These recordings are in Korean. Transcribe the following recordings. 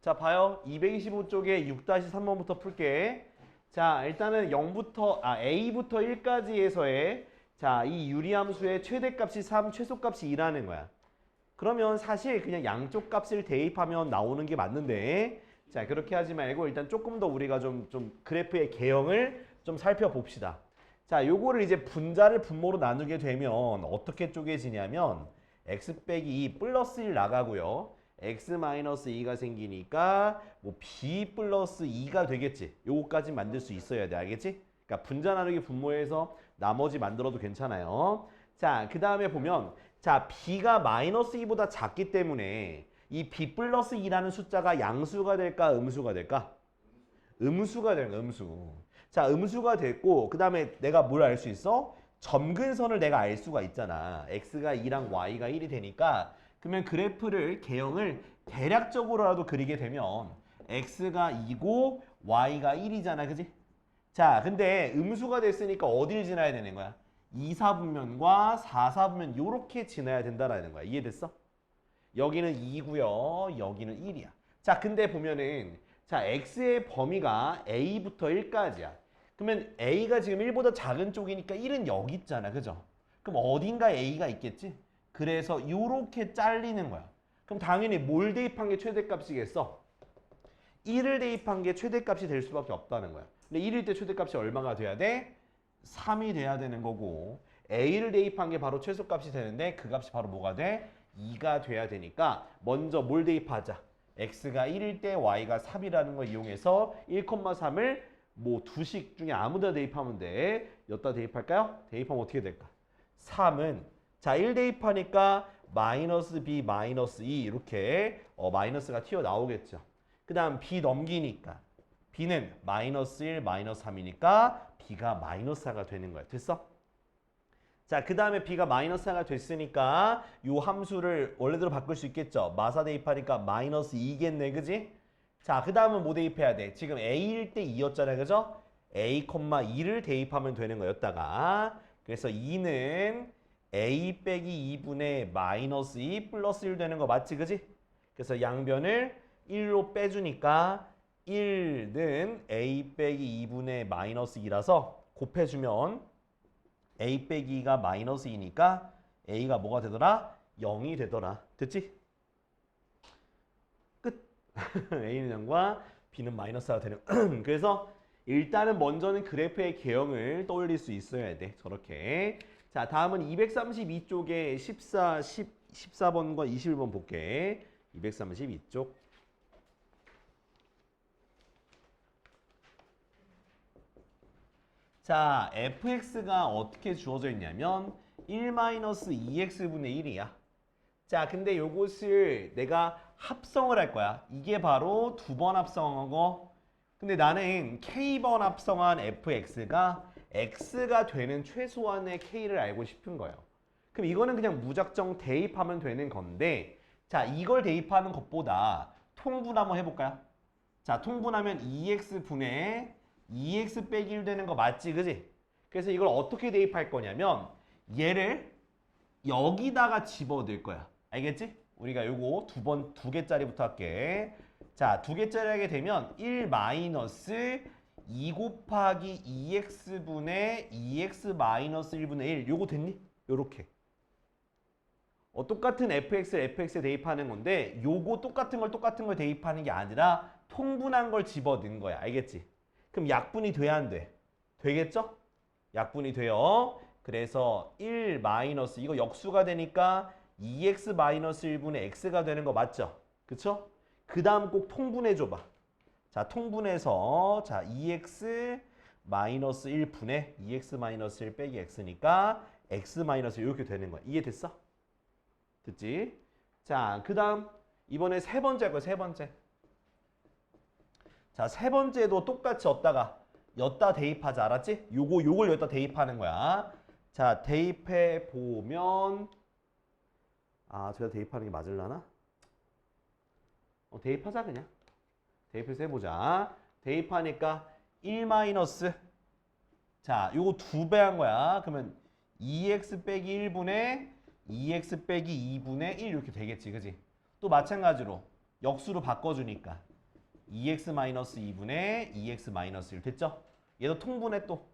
자, 봐요. 225쪽에 6-3번부터 풀게. 자, 일단은 0부터, A부터 1까지에서의 자, 이 유리함수의 최대값이 3, 최소값이 2라는 거야. 그러면 사실 그냥 양쪽 값을 대입하면 나오는 게 맞는데, 자, 그렇게 하지 말고 일단 조금 더 우리가 좀 그래프의 개형을 좀 살펴봅시다. 자, 요거를 이제 분자를 분모로 나누게 되면 어떻게 쪼개지냐면 x 빼기 2 플러스 1 나가고요. x 마이너스 2가 생기니까 뭐 b 플러스 2가 되겠지. 요거까지 만들 수 있어야 돼. 알겠지? 그러니까 분자 나누기 분모해서 나머지 만들어도 괜찮아요. 자, 그 다음에 보면 자, b가 마이너스 2보다 작기 때문에 이 b 플러스 2라는 숫자가 양수가 될까 음수가 될까? 음수가 되는 거야, 음수. 자, 음수가 됐고 그 다음에 내가 뭘 알 수 있어? 점근선을 내가 알 수가 있잖아. x가 2랑 y가 1이 되니까 그러면 그래프를 개형을 대략적으로라도 그리게 되면 x가 2고 y가 1이잖아. 그지? 자, 근데 음수가 됐으니까 어딜 지나야 되는 거야? 2, 4분면과 4, 4분면 요렇게 지나야 된다라는 거야. 이해됐어? 여기는 2고요. 여기는 1이야. 자, 근데 보면은 자, x의 범위가 a부터 1까지야. 그러면 a가 지금 1보다 작은 쪽이니까 1은 여기 있잖아. 그죠? 그럼 어딘가 a가 있겠지? 그래서 요렇게 잘리는 거야. 그럼 당연히 뭘 대입한 게 최대값이겠어? 1을 대입한 게 최대값이 될 수밖에 없다는 거야. 근데 1일 때 최대값이 얼마가 돼야 돼? 3이 돼야 되는 거고 a를 대입한 게 바로 최소값이 되는데 그 값이 바로 뭐가 돼? 2가 돼야 되니까 먼저 뭘 대입하자. x가 1일 때 y가 3이라는 걸 이용해서 1,3을 뭐 두식 중에 아무데나 대입하면 돼. 여기다 대입할까요? 대입하면 어떻게 될까? 3은 자, 1 대입하니까 마이너스 b 마이너스 2 이렇게 마이너스가 튀어나오겠죠. 그 다음 b 넘기니까 b는 마이너스 1 마이너스 3이니까 b가 마이너스 4가 되는 거야. 됐어? 자, 그 다음에 b가 마이너스 4가 됐으니까 요 함수를 원래대로 바꿀 수 있겠죠. 마사 대입하니까 마이너스 2겠네. 그지? 자, 그 다음은 뭐 대입해야 돼? 지금 a일 때 2였잖아요. 그죠? a, 2를 대입하면 되는 거였다가 그래서 2는 a 빼기 2분의 마이너스 2 플러스 1 되는 거 맞지? 그지? 그래서 양변을 1로 빼주니까 1는 a 빼기 2분의 마이너스 2라서 곱해주면 a 빼기 2가 마이너스 2니까 a가 뭐가 되더라? 0이 되더라. 됐지? 끝. a는 0과 b는 마이너스 4가 되는 그래서 일단은 먼저는 그래프의 개형을 떠올릴 수 있어야 돼. 저렇게. 자, 다음은 232쪽에 14번과 21번 볼게. 232쪽. 자, fx가 어떻게 주어져 있냐면 1-2x분의 1이야. 자, 근데 요것을 내가 합성을 할 거야. 이게 바로 두 번 합성하고 근데 나는 k번 합성한 fx가 x가 되는 최소한의 k를 알고 싶은 거예요. 그럼 이거는 그냥 무작정 대입하면 되는 건데 자, 이걸 대입하는 것보다 통분 한번 해볼까요? 자, 통분하면 2x분의 2x 빼기 1 되는 거 맞지? 그지? 그래서 이걸 어떻게 대입할 거냐면 얘를 여기다가 집어넣을 거야. 알겠지? 우리가 요거 두 개짜리부터 할게. 자, 두 개짜리 하게 되면 1 마이너스 2 곱하기 2x분의 2x 마이너스 1분의 1 요거 됐니? 요렇게. 똑같은 fx를 fx에 대입하는 건데 요거 똑같은 걸 대입하는 게 아니라 통분한 걸 집어넣은 거야. 알겠지? 그럼 약분이 돼야 안 돼? 되겠죠? 약분이 돼요. 그래서 1 마이너스 이거 역수가 되니까 2x 마이너스 1분의 x가 되는 거 맞죠? 그쵸? 그 다음 꼭 통분해 줘봐. 자, 통분해서 자 2x 마이너스 1분의 2x 마이너스 1 빼기 x니까 x 마이너스 이렇게 되는 거야. 이해됐어? 됐지? 자, 그 다음 이번에 세 번째 할 거야. 세 번째. 자, 세 번째도 똑같이 여기다 대입하자. 알았지? 요걸 여기다 대입하는 거야. 자, 대입해 보면 제가 대입하는 게 맞을라나? 대입하자 그냥. 대입해서 해보자. 대입하니까 1 마이너스 자, 요거 2배 한 거야. 그러면 2x 빼기 1분의 2x 빼기 2분의 1 이렇게 되겠지. 그지? 또 마찬가지로 역수로 바꿔주니까 2x-2분의 2x-1 됐죠? 얘도 통분해 또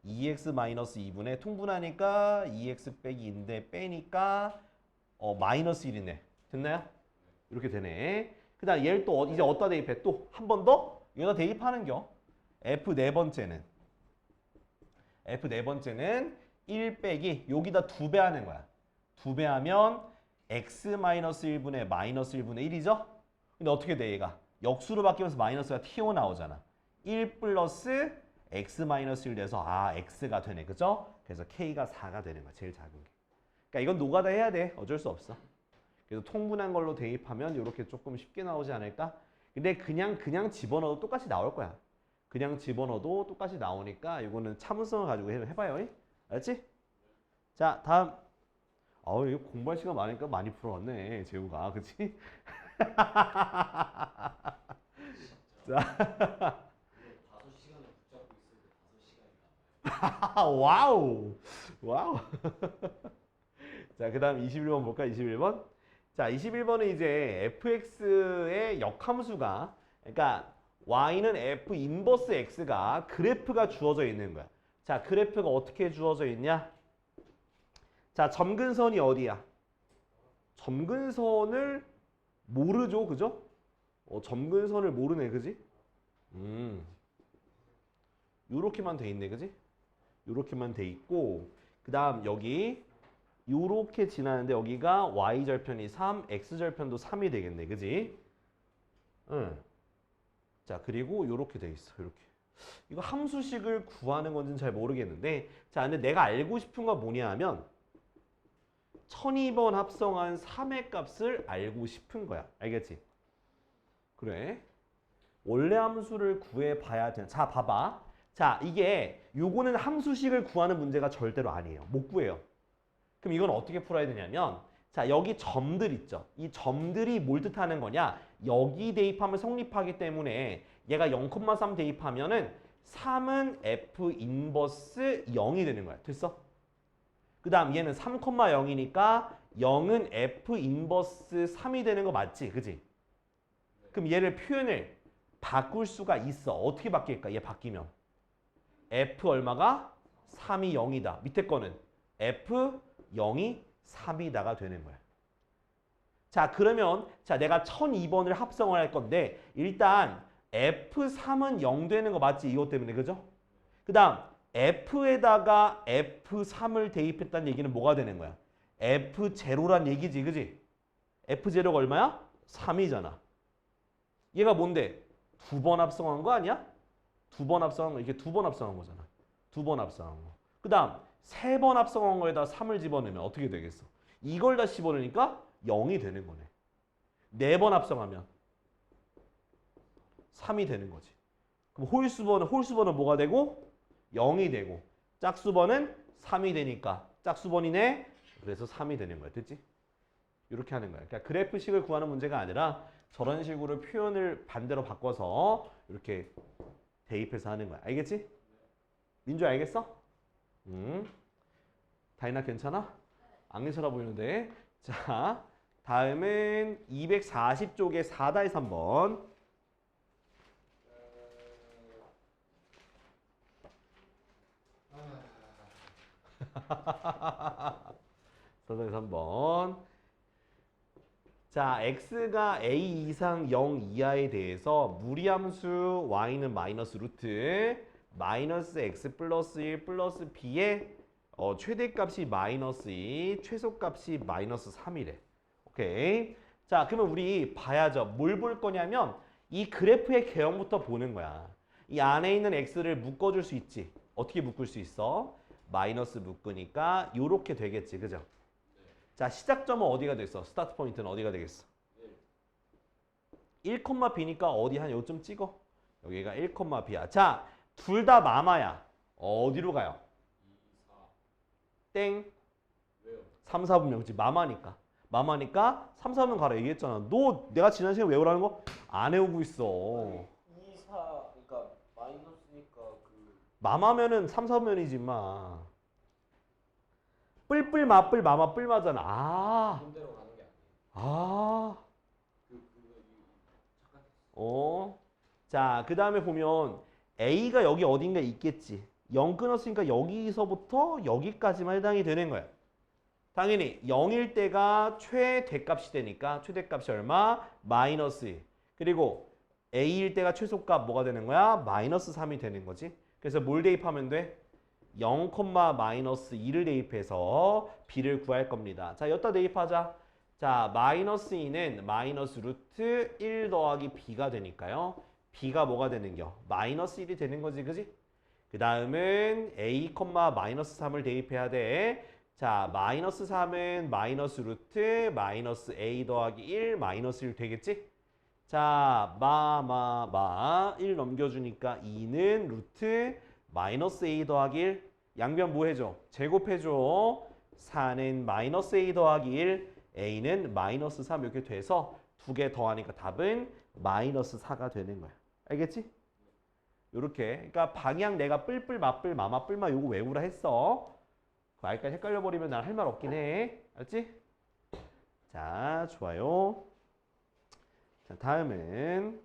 2x-2분의 통분하니까 2x 빼기 2인데 빼니까 마이너스 1이네. 됐나요? 이렇게 되네. 그 다음 얘를 또 이제 어디다 대입해? 또 한 번 더 여기다 대입하는겨. F 네 번째는 1 빼기 여기다 2배 하는 거야. 2배 하면 x-1분의 마이너스 1분의 1이죠? 근데 어떻게 돼 얘가? 역수로 바뀌면서 마이너스가 튀어나오잖아. 1 플러스 x-1 돼서 x가 되네. 그죠? 그래서 k가 4가 되는 거야. 제일 작은 게. 그러니까 이건 노가다 해야 돼. 어쩔 수 없어. 그래서 통분한 걸로 대입하면 이렇게 조금 쉽게 나오지 않을까? 근데 그냥 집어넣어도 똑같이 나올 거야. 그냥 집어넣어도 똑같이 나오니까 이거는 참을성을 가지고 해봐요. 알았지? 자, 다음. 이거 공부할 시간 많으니까 많이 풀어왔네, 재우가. 그치? 자. 5시간을 붙잡고 있었는데 5시간이 와우. 자, 그 다음 21번 볼까? 21번. 자, 21번은 이제 fx의 역함수가, 그러니까 y는 f 인버스 x가 그래프가 주어져 있는 거야. 자, 그래프가 어떻게 주어져 있냐? 자, 점근선이 어디야? 점근선을 모르죠, 그죠? 점근선을 모르네, 그지? 요렇게만 돼 있네, 그지? 요렇게만 돼 있고, 그 다음 여기 요렇게 지나는데 여기가 y절편이 3, x절편도 3이 되겠네, 그지? 응. 자, 그리고 요렇게 돼 있어, 요렇게. 이거 함수식을 구하는 건지는 잘 모르겠는데, 자, 근데 내가 알고 싶은 건 뭐냐 하면 1002번 합성한 3의 값을 알고 싶은 거야. 알겠지? 그래. 원래 함수를 구해봐야 돼. 자, 봐봐. 자, 이게 요거는 함수식을 구하는 문제가 절대로 아니에요. 못 구해요. 그럼 이건 어떻게 풀어야 되냐면, 자, 여기 점들 있죠. 이 점들이 뭘 뜻하는 거냐? 여기 대입하면 성립하기 때문에 얘가 0,3 대입하면은 3은 f 인버스 0이 되는 거야. 됐어? 그 다음 얘는 3,0이니까 0은 f 인버스 3이 되는 거 맞지? 그지? 그럼 얘를 표현을 바꿀 수가 있어. 어떻게 바뀔까? 얘 바뀌면 f 얼마가? 3이 0이다. 밑에 거는 f 0이 3이다가 되는 거야. 자, 그러면 자, 내가 1002번을 합성을 할 건데 일단 f3은 0 되는 거 맞지? 이것 때문에. 그죠? 그 다음 f에다가 f3을 대입했다는 얘기는 뭐가 되는 거야? f0란 얘기지. 그지? f0가 얼마야? 3이잖아. 얘가 뭔데? 2번 합성한 거 아니야? 2번 합성한 거. 이게 2번 합성한 거잖아. 2번 합성한 거. 그 다음 3번 합성한 거에다 3을 집어넣으면 어떻게 되겠어? 이걸 다 집어넣으니까 0이 되는 거네. 4번 합성하면 3이 되는 거지. 그럼 홀수번은 뭐가 되고? 0이 되고 짝수번은 3이 되니까 짝수번이네. 그래서 3이 되는 거야. 됐지? 이렇게 하는 거야. 그러니까 그래프식을 구하는 문제가 아니라 저런 식으로 표현을 반대로 바꿔서 이렇게 대입해서 하는 거야. 알겠지? 민주 알겠어? 다이나 괜찮아? 안 괜찮아 보이는데. 자, 다음은 240쪽에 4-3번. 4-3번. 자, x가 a 이상 0 이하에 대해서 무리함수 y는 마이너스 루트 마이너스 x 플러스 1 플러스 b의 최대값이 마이너스 2, 최소값이 마이너스 3이래. 오케이. 자, 그러면 우리 봐야죠. 뭘 볼 거냐면 이 그래프의 개형부터 보는 거야. 이 안에 있는 x를 묶어줄 수 있지. 어떻게 묶을 수 있어? 마이너스 묶으니까 요렇게 되겠지. 그죠? 자, 시작점은 어디가 됐어? 스타트 포인트는 어디가 되겠어? 1,b니까 어디 한 요쯤 찍어. 여기가 1,b야. 자, 둘 다 마마야. 어디로 가요? 2, 4. 땡. 왜요? 3, 4분 명지. 마마니까. 3, 4분 가라 얘기했잖아. 너 내가 지난 시간에 외우라는 거 안 외우고 있어. 아니, 2, 4, 그러니까 마이너스니까 그 마마면은 3, 4분면이지 마. 뿔뿔 마뿔 마마 뿔마잖아. 그대로 가는 게 아니에요. 아. 그게 자, 그 다음에 보면 A가 여기 어딘가 있겠지. 0 끊었으니까 여기서부터 여기까지만 해당이 되는 거야. 당연히 0일 때가 최대값이 되니까 최대값이 얼마? 마이너스 1. 그리고 A일 때가 최소값 뭐가 되는 거야? 마이너스 3이 되는 거지. 그래서 뭘 대입하면 돼? 0, 마이너스 2를 대입해서 B를 구할 겁니다. 자, 여기다 대입하자. 자, 마이너스 2는 마이너스 루트 1 더하기 B가 되니까요. B가 뭐가 되는겨? 마이너스 1이 되는 거지, 그지? 그 다음은 A, 마이너스 3을 대입해야 돼. 자, 마이너스 3은 마이너스 루트 마이너스 A 더하기 1 마이너스 1 되겠지? 자, 1 넘겨주니까 2는 루트 마이너스 A 더하기 1 양변 뭐 해줘? 제곱해줘. 4는 마이너스 A 더하기 1 A는 마이너스 3 이렇게 돼서 두 개 더하니까 답은 마이너스 4가 되는 거야. 알겠지? 요렇게. 그러니까 방향 내가 뿔뿔 맞뿔 마마 뿔마 요거 외우라 했어. 그 알까지 헷갈려 버리면 난 할 말 없긴 해. 알았지? 자, 좋아요. 자, 다음은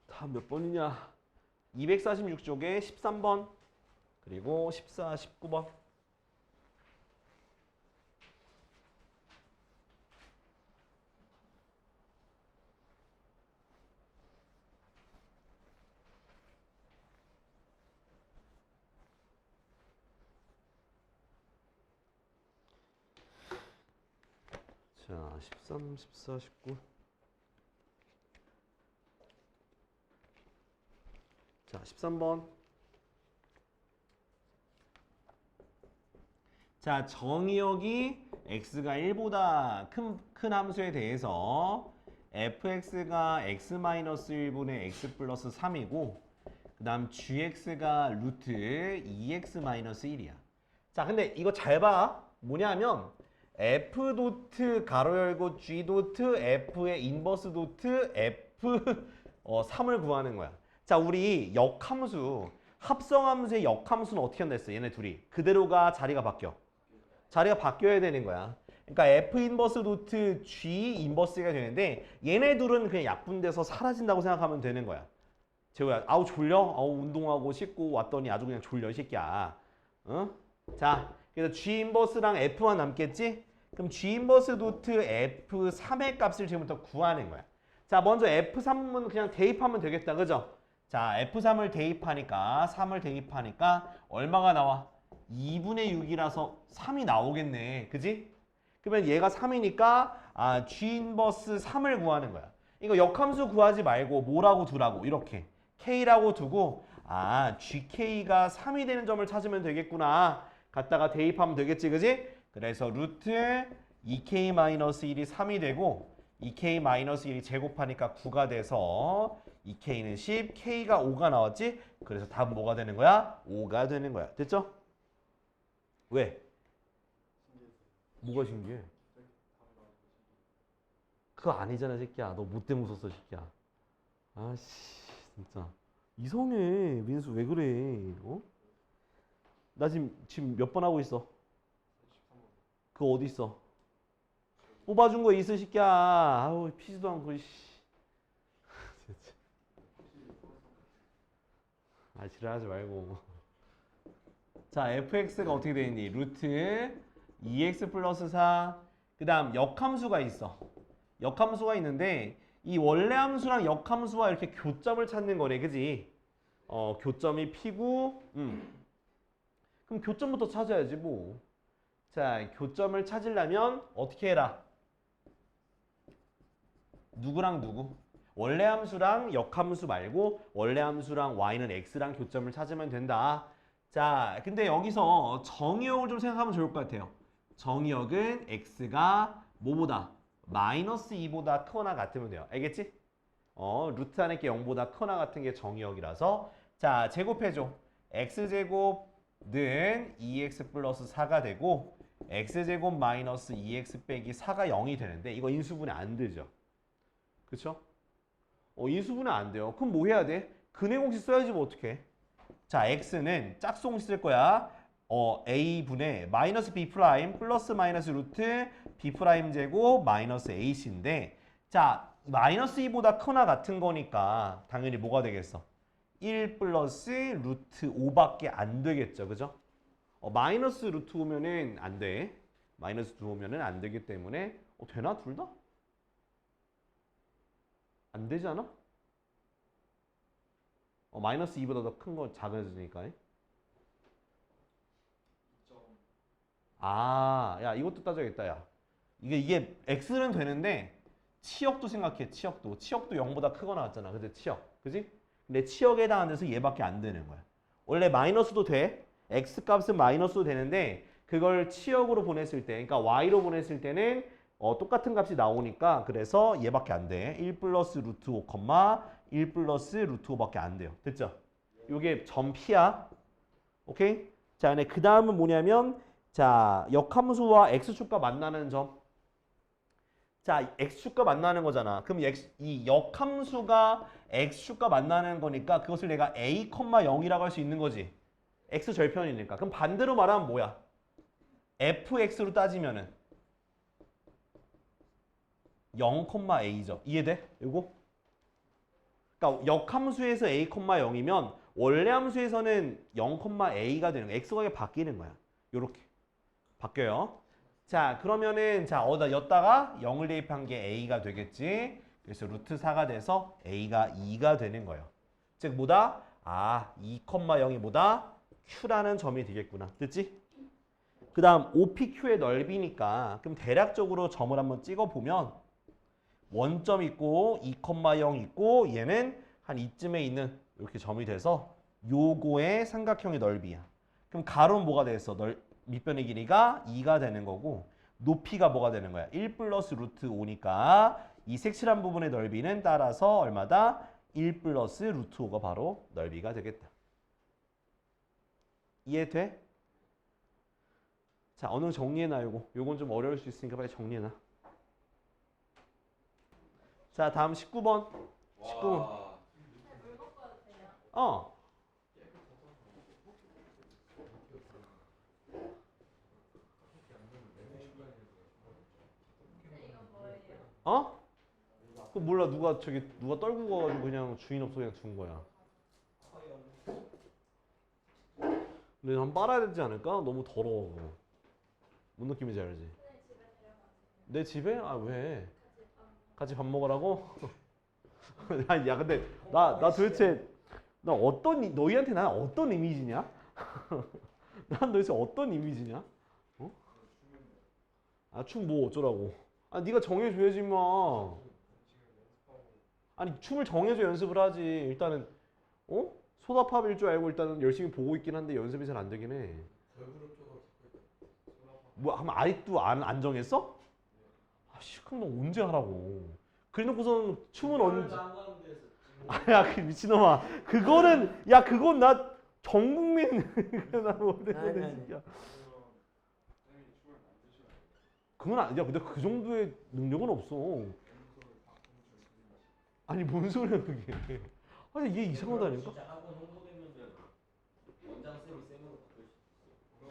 다음 몇 번이냐? 246쪽에 13번 그리고 14, 19번. 자, 13, 14, 19. 자, 13번. 자, 정의역이 x가 1보다 큰 함수에 대해서 fx가 x-1분의 x 플러스 3이고 그 다음 gx가 루트 2x-1이야. 자, 근데 이거 잘 봐. 뭐냐면 f 도트 가로 열고 g 도트 f의 인버스 도트 f 3을 구하는 거야. 자, 우리 역함수 합성함수의 역함수는 어떻게 한다 했어? 얘네 둘이 그대로가 자리가 바뀌어. 자리가 바뀌어야 되는 거야. 그러니까 f 인버스 도트 g 인버스가 되는데 얘네 둘은 그냥 약분돼서 사라진다고 생각하면 되는 거야. 재호야, 아우 졸려? 아우 운동하고 씻고 왔더니 아주 그냥 졸려 이 새끼야. 응? 자, 그래서 g 인버스랑 f만 남겠지? 그럼 g 인버스 도트 f3의 값을 지금부터 구하는 거야. 자, 먼저 f3은 그냥 대입하면 되겠다. 그죠? 자, f3을 대입하니까 3을 대입하니까 얼마가 나와? 2분의 6이라서 3이 나오겠네. 그지? 그러면 얘가 3이니까 g 인버스 3을 구하는 거야. 이거 역함수 구하지 말고 뭐라고 두라고 이렇게 k라고 두고 gk가 3이 되는 점을 찾으면 되겠구나. 갖다가 대입하면 되겠지. 그지? 그래서 루트 2k-1이 3이 되고 2k-1이 제곱하니까 9가 돼서 2k는 10, k가 5가 나왔지? 그래서 답은 뭐가 되는 거야? 5가 되는 거야. 됐죠? 왜? 뭐가 신기해? 그거 아니잖아, 새끼야. 너 뭐 때문에 웃었어, 새끼야. 아씨, 진짜. 이성해, 민수. 왜 그래? 어? 나 지금 몇 번 하고 있어? 그거 어디 있어? 뽑아준 거 있어, 새끼야. 아우, 피지도 않고, 씨. 진짜. 지랄하지 말고. 자, fx가 어떻게 되니? 루트 2x 플러스 4. 그 다음 역함수가 있어. 역함수가 있는데 이 원래 함수랑 역함수와 이렇게 교점을 찾는 거네. 그지? 교점이 P고 그럼 교점부터 찾아야지 뭐. 자, 교점을 찾으려면 어떻게 해라? 누구랑 누구? 원래 함수랑 역함수 말고 원래 함수랑 y는 x랑 교점을 찾으면 된다. 자, 근데 여기서 정의역을 좀 생각하면 좋을 것 같아요. 정의역은 x가 뭐보다? 마이너스 2보다 크거나 같으면 돼요. 알겠지? 루트 안에 게 0보다 크거나 같은 게 정의역이라서 자, 제곱해줘. x제곱은 2x 플러스 4가 되고 x제곱 마이너스 2x 빼기 4가 0이 되는데 이거 인수분해 안 되죠. 그쵸? 인수분해 안 돼요. 그럼 뭐 해야 돼? 근해 공식 써야지 뭐 어떡해. 자, x는 짝수공식 쓸 거야. a분의 마이너스 b 프라임 플러스 마이너스 루트 b 프라임 제곱 마이너스 ac인데 자, 마이너스 2보다 크거나 같은 거니까 당연히 뭐가 되겠어? 1 플러스 루트 5밖에 안 되겠죠. 그죠? 마이너스 루트 오면은 안 돼. 마이너스 2 오면은 안 되기 때문에 되나 둘 다? 안 되지 않아? 마이너스 2보다 더 큰 거 작아지니까. 아, 야 이것도 따져야겠다. 야 이게 x는 되는데 치역도 생각해. 치역도 0보다 크거나 같잖아. 근데 치역, 그지? 근데 치역에 해당하는 데서 얘밖에 안 되는 거야. 원래 마이너스도 돼. x 값은 마이너스도 되는데 그걸 치역으로 보냈을 때, 그러니까 y로 보냈을 때는 똑같은 값이 나오니까 그래서 얘밖에 안 돼. 1 플러스 루트 5, 1 플러스 루트 5밖에 안 돼요. 됐죠? 요게 점 P야. 오케이? 자, 근데 그 다음은 뭐냐면 자, 역함수와 x축과 만나는 점. 자, x축과 만나는 거잖아. 그럼 이 역함수가 x축과 만나는 거니까 그것을 내가 a, 0이라고 할 수 있는 거지. x 절편이니까. 그럼 반대로 말하면 뭐야? fx로 따지면은 0,a죠. 이해돼? 이거? 그러니까 역함수에서 a, 0이면 원래 함수에서는 0,a가 되는 거야. x가 바뀌는 거야. 요렇게 바뀌어요. 자, 그러면은 자, 였다가 0을 대입한 게 a가 되겠지. 그래서 루트 4가 돼서 a가 2가 되는 거예요. 즉 뭐다? 2,0이 뭐다? q라는 점이 되겠구나. 됐지? 그 다음 OPQ의 넓이니까 그럼 대략적으로 점을 한번 찍어보면 원점 있고 2,0 있고 얘는 한 이쯤에 있는 이렇게 점이 돼서 요거의 삼각형의 넓이야. 그럼 가로는 뭐가 되겠어? 밑변의 길이가 2가 되는 거고 높이가 뭐가 되는 거야? 1 플러스 루트 5니까 이 색칠한 부분의 넓이는 따라서 얼마다? 1 플러스 루트 5가 바로 넓이가 되겠다. 이해돼? 자, 어느 정리해놔 요거. 요건 좀 어려울 수 있으니까 빨리 정리해놔. 자, 다음 19번. 19번. 어. 어? 그 몰라. 누가 떨고 가가지고 그냥 주인 없어 그냥 준 거야. 근데 한번 빨아야 되지 않을까? 너무 더러워. 뭔 느낌인지 알지? 내 집에? 아, 왜? 같이 밥 먹으라고? 야, 근데 나 도대체 너희한테 난 어떤 이미지냐? 난 도대체 어떤 이미지냐? 어? 춤 뭐 어쩌라고? 네가 정해줘야지 마. 아니, 춤을 정해줘 연습을 하지. 일단은 소다팝일 줄 알고 일단은 열심히 보고 있긴 한데 연습이 잘 안 되긴 해. 뭐 하면 아직도 안 정했어? 그럼 너 언제 하라고? 그래놓고서는 춤은 언제? 야, 그 미친놈아. 그건 나 전 국민 나 못했는데 진짜. 그건 아니야. 근데 그 정도의 능력은 없어. 아니, 뭔 소리야 그게? 아니, 얘 이상하다니까. 진짜 한번 홍보되면 원장쌤이 쌤으로 바꿀 수 있어.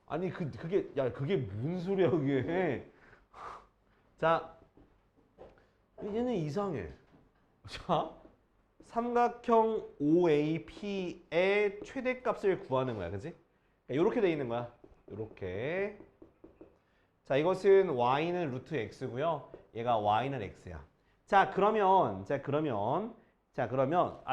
아니, 그게 무슨 소리야 그게? 자, 얘는 이상해. 자, 삼각형 OAP의 최대값을 구하는 거야, 그지? 이렇게 돼 있는 거야. 이렇게. 자, 이것은 y는 루트 x고요. 얘가 y는 x야. 자, 그러면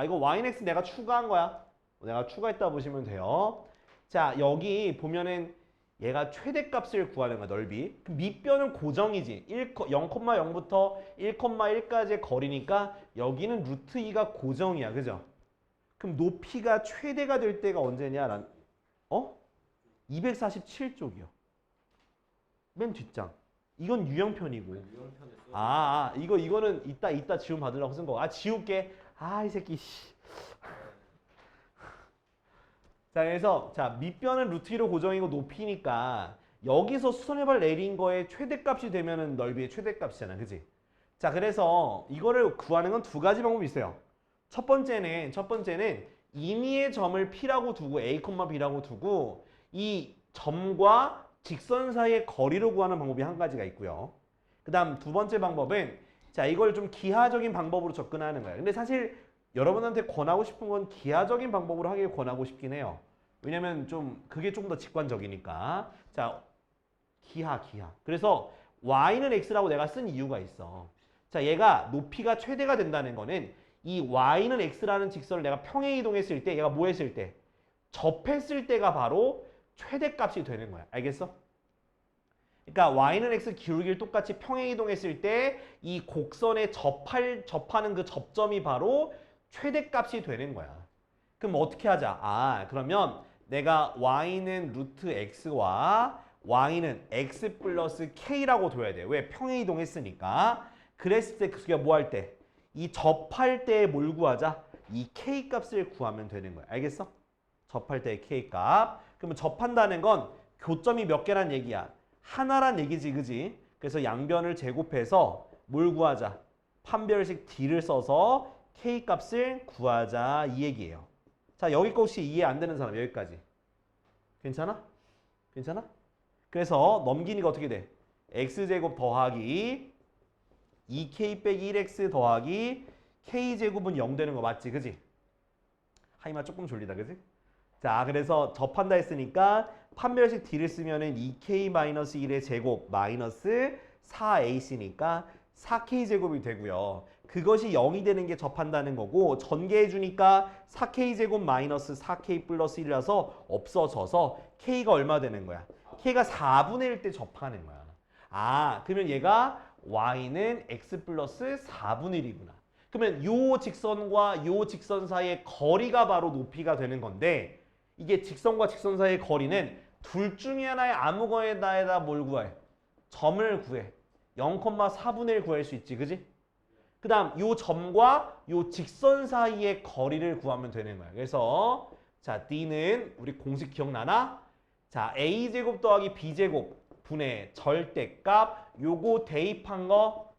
이거 y는 x 내가 추가한 거야. 내가 추가했다 보시면 돼요. 자, 여기 보면은 얘가 최대값을 구하는 거야, 넓이. 밑변은 고정이지. 0,0부터 1,1까지의 거리니까 여기는 루트 2가 고정이야. 그죠? 그럼 높이가 최대가 될 때가 언제냐? 247쪽이요. 맨 뒷장. 이건 유형편이고. 이거는 이따 지움 받으려고 쓴 거. 지울게. 이 새끼 씨. 자, 그래서 밑변은 루트 2로 고정이고 높이니까 여기서 수선해발 내린 거의 최대값이 되면은 넓이의 최대값이잖아. 그지? 자, 그래서 이거를 구하는 건 두 가지 방법이 있어요. 첫 번째는 임의의 점을 P라고 두고 A, B라고 두고 이 점과 직선 사이의 거리로 구하는 방법이 한 가지가 있고요. 그 다음 두 번째 방법은 자, 이걸 좀 기하적인 방법으로 접근하는 거야. 근데 사실 여러분한테 권하고 싶은 건 기하적인 방법으로 하길 권하고 싶긴 해요. 왜냐면 좀 그게 좀 더 직관적이니까. 자, 기하. 그래서 y는 x라고 내가 쓴 이유가 있어. 자, 얘가 높이가 최대가 된다는 거는 이 y는 x라는 직선을 내가 평행 이동했을 때 얘가 뭐 했을 때? 접했을 때가 바로 최대값이 되는 거야. 알겠어? 그러니까 y는 x 기울기를 똑같이 평행 이동했을 때 이 곡선에 접하는 그 접점이 바로 최대값이 되는 거야. 그럼 어떻게 하자? 아, 그러면 내가 y는 루트 x와 y는 x 플러스 k라고 둬야 돼. 왜? 평행 이동했으니까. 그랬을 때 그게 뭐 할 때? 이 접할 때 뭘 구하자? 이 k 값을 구하면 되는 거야. 알겠어? 접할 때의 k 값. 그러면 접한다는 건 교점이 몇 개란 얘기야? 하나란 얘기지, 그지? 그래서 양변을 제곱해서 뭘 구하자? 판별식 d를 써서 k 값을 구하자 이 얘기예요. 자, 여기 거 혹시 이해 안 되는 사람 여기까지. 괜찮아? 괜찮아? 그래서 넘기니까 어떻게 돼? x제곱 더하기 2k 빼기 1x 더하기 k제곱은 0 되는 거 맞지? 그지? 하이마 조금 졸리다, 그지? 자, 그래서 접한다 했으니까 판별식 d를 쓰면은 2k-1의 제곱 마이너스 4ac니까 4k 제곱이 되고요. 그것이 0이 되는 게 접한다는 거고 전개해 주니까 4k 제곱 마이너스 4k 플러스 1이라서 없어져서 k가 얼마 되는 거야? k가 4분의 1 때 접하는 거야. 아, 그러면 얘가 y는 x 플러스 4분의 1이구나. 그러면 요 직선과 요 직선 사이의 거리가 바로 높이가 되는 건데 이게 직선과 직선 사이의 거리는 둘 중에 하나의 아무거나에다 뭘 구해? 점을 구해. 0,4분의 1 구할 수 있지, 그지? 그 다음 요 점과 요 직선 사이의 거리를 구하면 되는 거야. 그래서 자, d는 우리 공식 기억나나? 자, a제곱 더하기 b제곱 분의 절대값 요거 대입한 거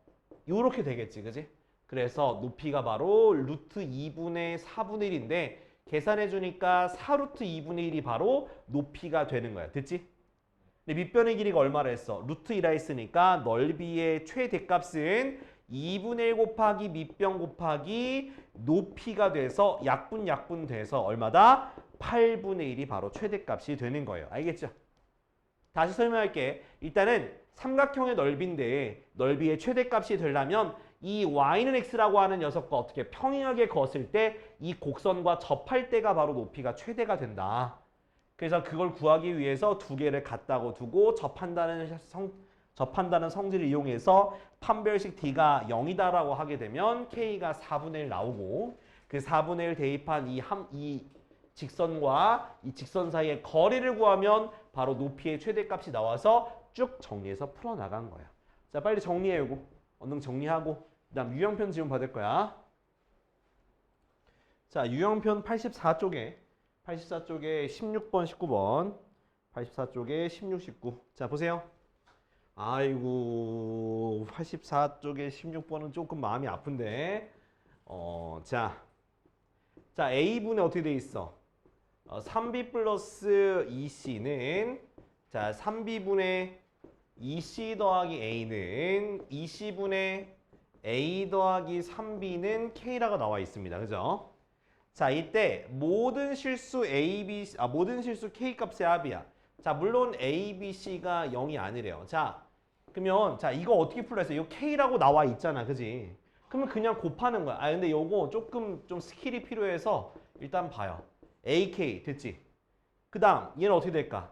요렇게 되겠지, 그지? 그래서 높이가 바로 루트 2분의 4분의 1인데 계산해 주니까 4루트 2분의 1이 바로 높이가 되는 거야. 됐지? 근데 밑변의 길이가 얼마라 했어? 루트 2라 했으니까 넓이의 최대값은 2분의 1 곱하기 밑변 곱하기 높이가 돼서 약분 돼서 얼마다? 8분의 1이 바로 최대값이 되는 거예요. 알겠죠? 다시 설명할게. 일단은 삼각형의 넓이인데 넓이의 최대값이 되려면 이 y는 x라고 하는 녀석과 어떻게 평행하게 그었을 때 이 곡선과 접할 때가 바로 높이가 최대가 된다. 그래서 그걸 구하기 위해서 두 개를 갖다고 두고 접한다는 성질을 이용해서 판별식 d가 0이다라고 하게 되면 k가 4분의 1 나오고 그 4분의 1 대입한 이 직선과 이 직선 사이의 거리를 구하면 바로 높이의 최대값이 나와서 쭉 정리해서 풀어나간 거야. 자, 빨리 정리해 요거. 얼른 정리하고 그다음 유형편 지문 받을 거야. 자, 유형편 84쪽에 16번, 19번 84쪽에 16, 19. 자, 보세요. 아이고 84쪽에 16번은 조금 마음이 아픈데 자 A분에 어떻게 돼 있어? 3B 플러스 2C는 자 3B분의 2C 더하기 A는 2C분의 A 더하기 3B는 K라고 나와 있습니다. 그죠? 자, 이때 모든 실수 모든 실수 K 값의 합이야. 자, 물론 A, B, C가 0이 아니래요. 자, 그러면 자, 이거 어떻게 풀라 했어? 이거 K라고 나와 있잖아. 그지? 그러면 그냥 곱하는 거야. 아, 근데 요거 조금 좀 스킬이 필요해서 일단 봐요. AK 됐지? 그 다음 얘는 어떻게 될까?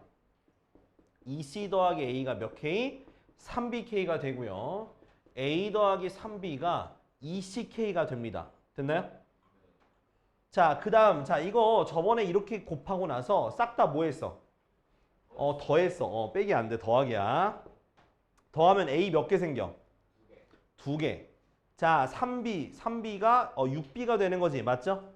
2C 더하기 A가 몇 K? 3BK가 되고요. A 더하기 3B가 2CK가 됩니다. 됐나요? 자, 그 다음 자 이거 저번에 이렇게 곱하고 나서 싹 다 뭐 했어? 더했어. 빼기 안 돼. 더하기야. 더하면 A 몇 개 생겨? 2개. 자, 3B가 6B가 되는 거지. 맞죠?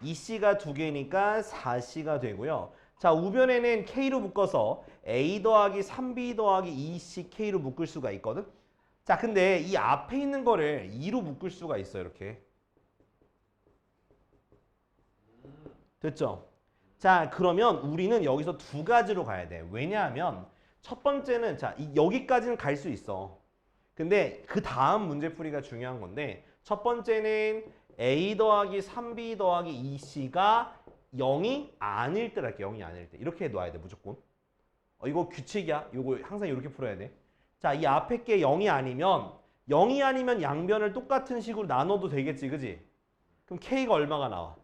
2C가 2개니까 4C가 되고요. 자, 우변에는 K로 묶어서 A 더하기 3B 더하기 2CK로 묶을 수가 있거든. 자, 근데 이 앞에 있는 거를 2로 묶을 수가 있어. 이렇게. 됐죠? 자, 그러면 우리는 여기서 두 가지로 가야 돼. 왜냐하면 첫 번째는 자, 여기까지는 갈 수 있어. 근데 그 다음 문제풀이가 중요한 건데 첫 번째는 a 더하기 3b 더하기 2c가 0이 아닐 때랄게. 0이 아닐 때. 이렇게 해놔야 돼 무조건. 이거 규칙이야. 이거 항상 이렇게 풀어야 돼. 자, 이 앞에 게 0이 아니면 양변을 똑같은 식으로 나눠도 되겠지. 그지? 그럼 k가 얼마가 나와?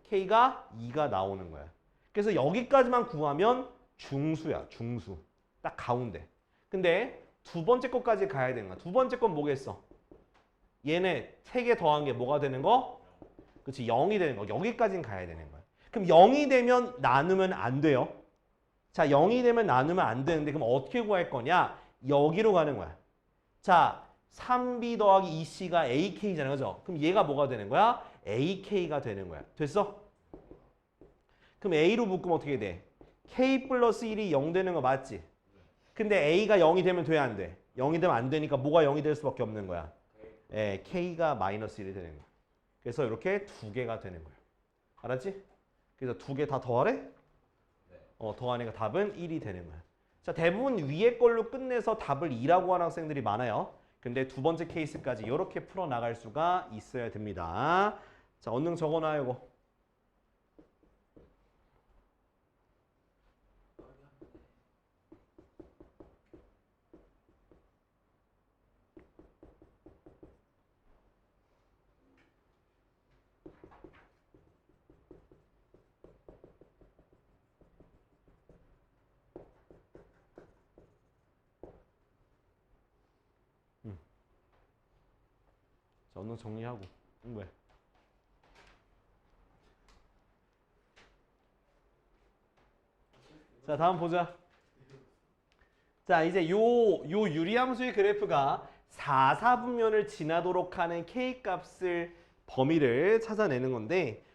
k가 2가 나오는 거야. 그래서 여기까지만 구하면 중수야. 중수. 딱 가운데. 근데 두 번째 것까지 가야 되는 거야. 두 번째 건 뭐겠어? 얘네 3개 더한 게 뭐가 되는 거? 그렇지. 0이 되는 거. 여기까지는 가야 되는 거야. 그럼 0이 되면 나누면 안 돼요. 자, 0이 되면 나누면 안 되는데 그럼 어떻게 구할 거냐? 여기로 가는 거야. 자, 3b 더하기 2c가 ak잖아. 그죠? 그럼 얘가 뭐가 되는 거야? ak가 되는 거야. 됐어? 그럼 a로 묶으면 어떻게 돼? k 플러스 1이 0 되는 거 맞지? 근데 a가 0이 되면 돼, 안 돼? 0이 되면 안 되니까 뭐가 0이 될 수밖에 없는 거야? 예, k가 마이너스 1이 되는 거야. 그래서 이렇게 두 개가 되는 거야. 알았지? 그래서 두 개 다 더하래? 더하니까 답은 1이 되는 거야. 자, 대부분 위에 걸로 끝내서 답을 2라고 하는 학생들이 많아요. 근데 두 번째 케이스까지 이렇게 풀어나갈 수가 있어야 됩니다. 자, 언능 적어놔요, 이거. 자, 언능 정리하고. 왜? 자, 다음 보자. 자, 이제 요 유리함수의 그래프가 4, 4분면을 지나도록 하는 k 값을 범위를 찾아내는 건데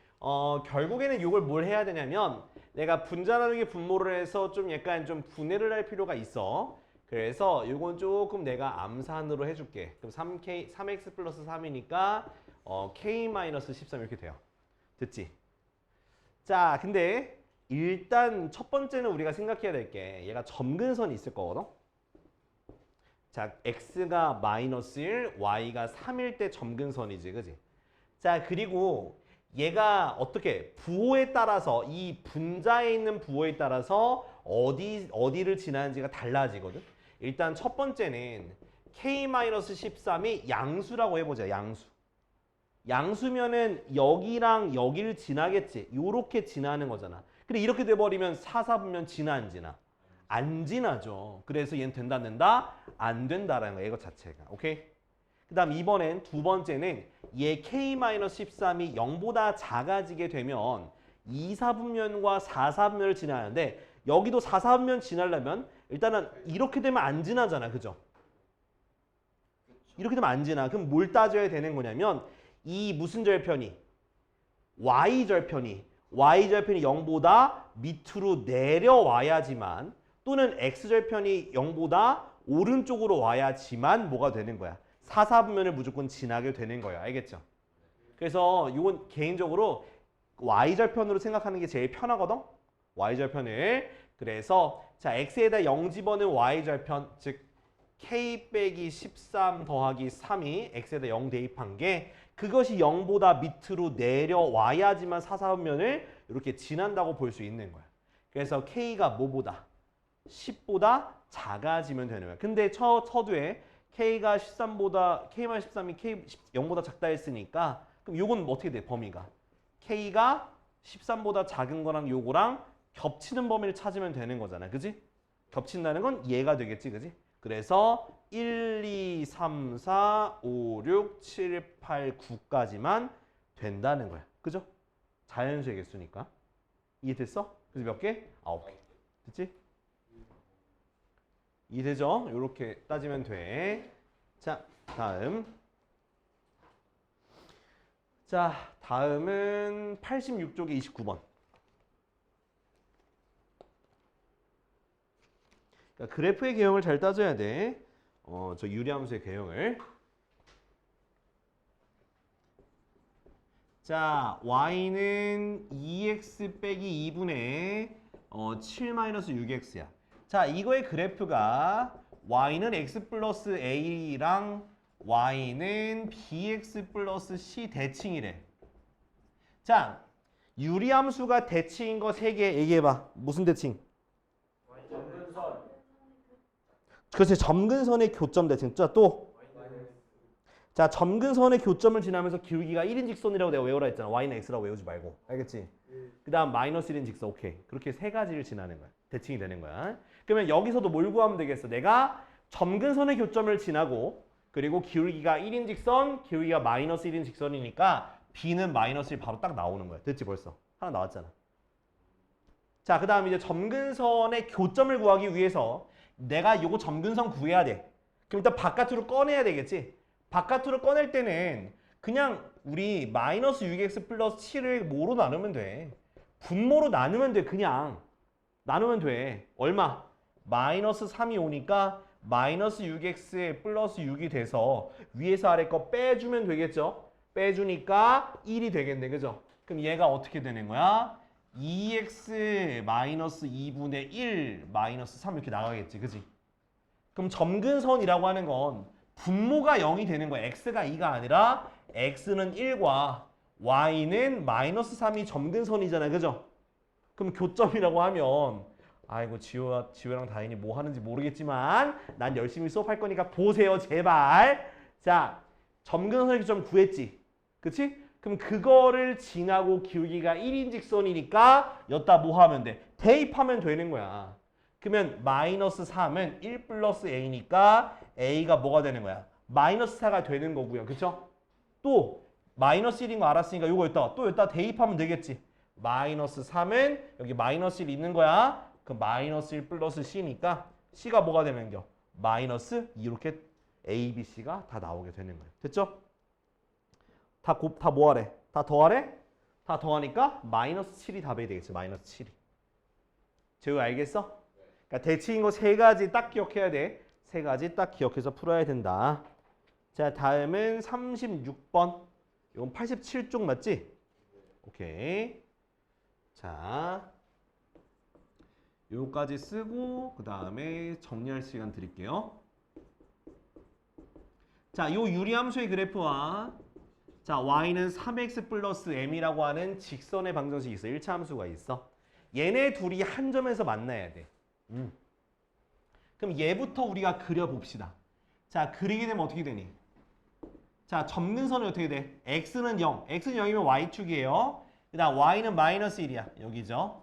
결국에는 이걸 뭘 해야 되냐면 내가 분자 나누기 분모를 해서 좀 약간 좀 분해를 할 필요가 있어. 그래서 이건 조금 내가 암산으로 해줄게. 그럼 3x 플러스 3이니까 k-13 이렇게 돼요. 됐지? 자, 근데 일단 첫 번째는 우리가 생각해야 될 게 얘가 점근선이 있을 거거든. 자, x가 마이너스 1, y가 3일 때 점근선이지, 그지? 자, 그리고 얘가 어떻게 부호에 따라서 이 분자에 있는 부호에 따라서 어디를 지나는지가 달라지거든. 일단 첫 번째는 k-13이 양수라고 해보자. 양수면은 여기랑 여기를 지나겠지. 요렇게 지나는 거잖아. 근데 이렇게 돼버리면 4, 4분면 지나 안 지나? 안 지나죠. 그래서 얘는 된다 안 된다? 안 된다라는 거야. 이거 자체가. 오케이? 그 다음 이번엔 두 번째는 얘 k-13이 0보다 작아지게 되면 2, 4분면과 4, 4분면을 지나는데 여기도 4, 4분면 지나려면 일단은 이렇게 되면 안 지나잖아. 그죠? 이렇게 되면 안 지나. 그럼 뭘 따져야 되는 거냐면 이 무슨 절편이? y절편이 0보다 밑으로 내려와야지만 또는 x절편이 0보다 오른쪽으로 와야지만 뭐가 되는 거야? 4, 4분면을 무조건 지나게 되는 거예요. 알겠죠? 그래서 이건 개인적으로 y절편으로 생각하는 게 제일 편하거든? y절편을. 그래서 자 x에다 0 집어넣은 y절편 즉 k 빼기 13 더하기 3이 x에다 0 대입한 게 그것이 0보다 밑으로 내려와야지만 4, 4분면을 이렇게 지난다고 볼 수 있는 거야. 그래서 k가 뭐보다? 10보다 작아지면 되는 거야. 근데 서두에 k가 13이 k 0보다 작다 했으니까 그럼 요건 어떻게 돼? 범위가 k가 13보다 작은 거랑 요거랑 겹치는 범위를 찾으면 되는 거잖아. 그지? 겹친다는 건 얘가 되겠지. 그지? 그래서 1, 2, 3, 4, 5, 6, 7, 8, 9까지만 된다는 거야. 그죠? 자연수의 개수니까. 이해됐어? 그래서 몇 개? 9개. 됐지? 이해되죠? 이렇게 따지면 돼. 자, 다음. 자, 다음은 86쪽에 29번. 그러니까 그래프의 개형을 잘 따져야 돼. 저 유리함수의 개형을. 자, y는 2x 빼기 2분의 7-6x야. 자, 이거의 그래프가 y는 x 플러스 a랑 y는 bx 플러스 c 대칭이래. 자, 유리함수가 대칭인 거 3개 얘기해봐. 무슨 대칭? 점근선. 그렇지. 점근선의 교점 대칭. 자, 또. 자, 점근선의 교점을 지나면서 기울기가 1인 직선이라고 내가 외우라 했잖아. y는 x라고 외우지 말고. 알겠지? 그 다음 마이너스 1인 직선. 오케이. 그렇게 3가지를 지나는 거야. 대칭이 되는 거야. 그러면 여기서도 뭘 구하면 되겠어? 내가 점근선의 교점을 지나고 그리고 기울기가 1인 직선, 기울기가 마이너스 1인 직선이니까 b는 마이너스 1 바로 딱 나오는 거야. 됐지 벌써? 하나 나왔잖아. 자, 그 다음 이제 점근선의 교점을 구하기 위해서 내가 요거 점근선 구해야 돼. 그럼 일단 바깥으로 꺼내야 되겠지? 바깥으로 꺼낼 때는 그냥 우리 마이너스 6x 플러스 7을 뭐로 나누면 돼? 분모로 나누면 돼. 그냥 나누면 돼. 얼마? 마이너스 3이 오니까 마이너스 6x에 플러스 6이 돼서 위에서 아래 거 빼주면 되겠죠? 빼주니까 1이 되겠네. 그죠? 그럼 얘가 어떻게 되는 거야? 2x 마이너스 2분의 1 마이너스 3 이렇게 나가겠지. 그지? 그럼 점근선이라고 하는 건 분모가 0이 되는 거야. x가 2가 아니라 x는 1과 y는 마이너스 3이 점근선이잖아. 그죠? 그럼 교점이라고 하면 아이고 지호랑 다인이 뭐 하는지 모르겠지만 난 열심히 수업할 거니까 보세요. 제발. 자, 점근선의 교점 구했지. 그치? 그럼 그거를 지나고 기울기가 1인 직선이니까 여기다 뭐 하면 돼? 대입하면 되는 거야. 그러면 마이너스 3은 1 플러스 a니까 a가 뭐가 되는 거야? 마이너스 4가 되는 거고요. 그쵸? 또 마이너스 1인 거 알았으니까 요거 여기다 대입하면 되겠지. 마이너스 3은 여기 마이너스 1 있는 거야. 그럼 마이너스 1 플러스 c니까 c가 뭐가 되는겨? 마이너스 2 이렇게 a, b, c가 다 나오게 되는 거예요. 됐죠? 다 뭐하래? 다 더하래? 다 더하니까 마이너스 7이 답이 되겠지. 마이너스 7이. 재우 알겠어? 그러니까 대칭인 거 3가지 딱 기억해야 돼. 3가지 딱 기억해서 풀어야 된다. 자, 다음은 36번. 이건 87쪽 맞지? 오케이. 자, 요까지 쓰고 그 다음에 정리할 시간 드릴게요. 자, 요 유리함수의 그래프와 자, y는 3x 플러스 m이라고 하는 직선의 방정식이 있어. 1차 함수가 있어. 얘네 둘이 한 점에서 만나야 돼. 그럼 얘부터 우리가 그려봅시다. 자, 그리게 되면 어떻게 되니? 자, 점근선은 어떻게 돼? x는 0. x는 0이면 y축이에요. 그 다음 y는 마이너스 1이야. 여기죠.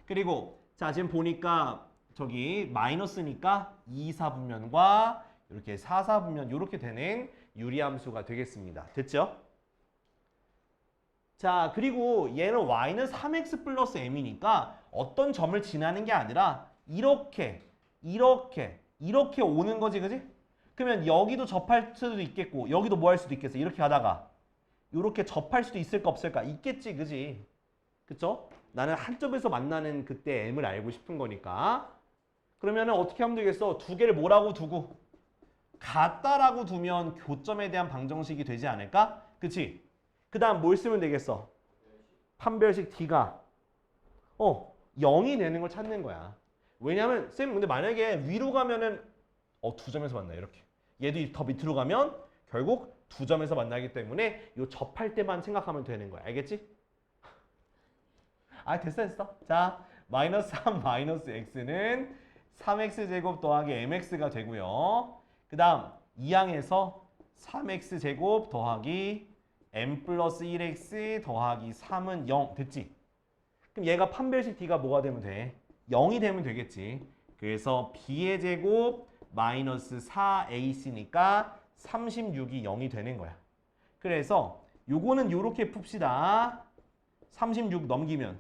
그리고 자, 지금 보니까 저기 마이너스니까 2, 4분면과 이렇게 4, 4분면 이렇게 되는 유리함수가 되겠습니다. 됐죠? 자, 그리고 얘는 y는 3x 플러스 m이니까 어떤 점을 지나는 게 아니라 이렇게 오는 거지. 그지? 그러면 여기도 접할 수도 있겠고 여기도 뭐 할 수도 있겠어. 이렇게 가다가 이렇게 접할 수도 있을까 없을까? 있겠지. 그지? 그쵸? 나는 한 점에서 만나는 그때 m을 알고 싶은 거니까. 그러면은 어떻게 하면 되겠어? 두 개를 뭐라고 두고 같다라고 두면 교점에 대한 방정식이 되지 않을까? 그치? 그 다음 뭘 쓰면 되겠어? 판별식 D가 0이 되는 걸 찾는 거야. 왜냐면 쌤 근데 만약에 위로 가면은 두 점에서 만나. 이렇게. 얘도 더 밑으로 가면 결국 두 점에서 만나기 때문에 요 접할 때만 생각하면 되는 거야. 알겠지? 아, 됐어. 자, 마이너스 3 마이너스 x는 3x 제곱 더하기 mx가 되고요. 그 다음 2항에서 3x 제곱 더하기 m 플러스 1x 더하기 3은 0 됐지? 그럼 얘가 판별식 D가 뭐가 되면 돼? 0이 되면 되겠지. 그래서 b의 제곱 마이너스 4ac니까 36이 0이 되는 거야. 그래서 요거는 요렇게 풉시다. 36 넘기면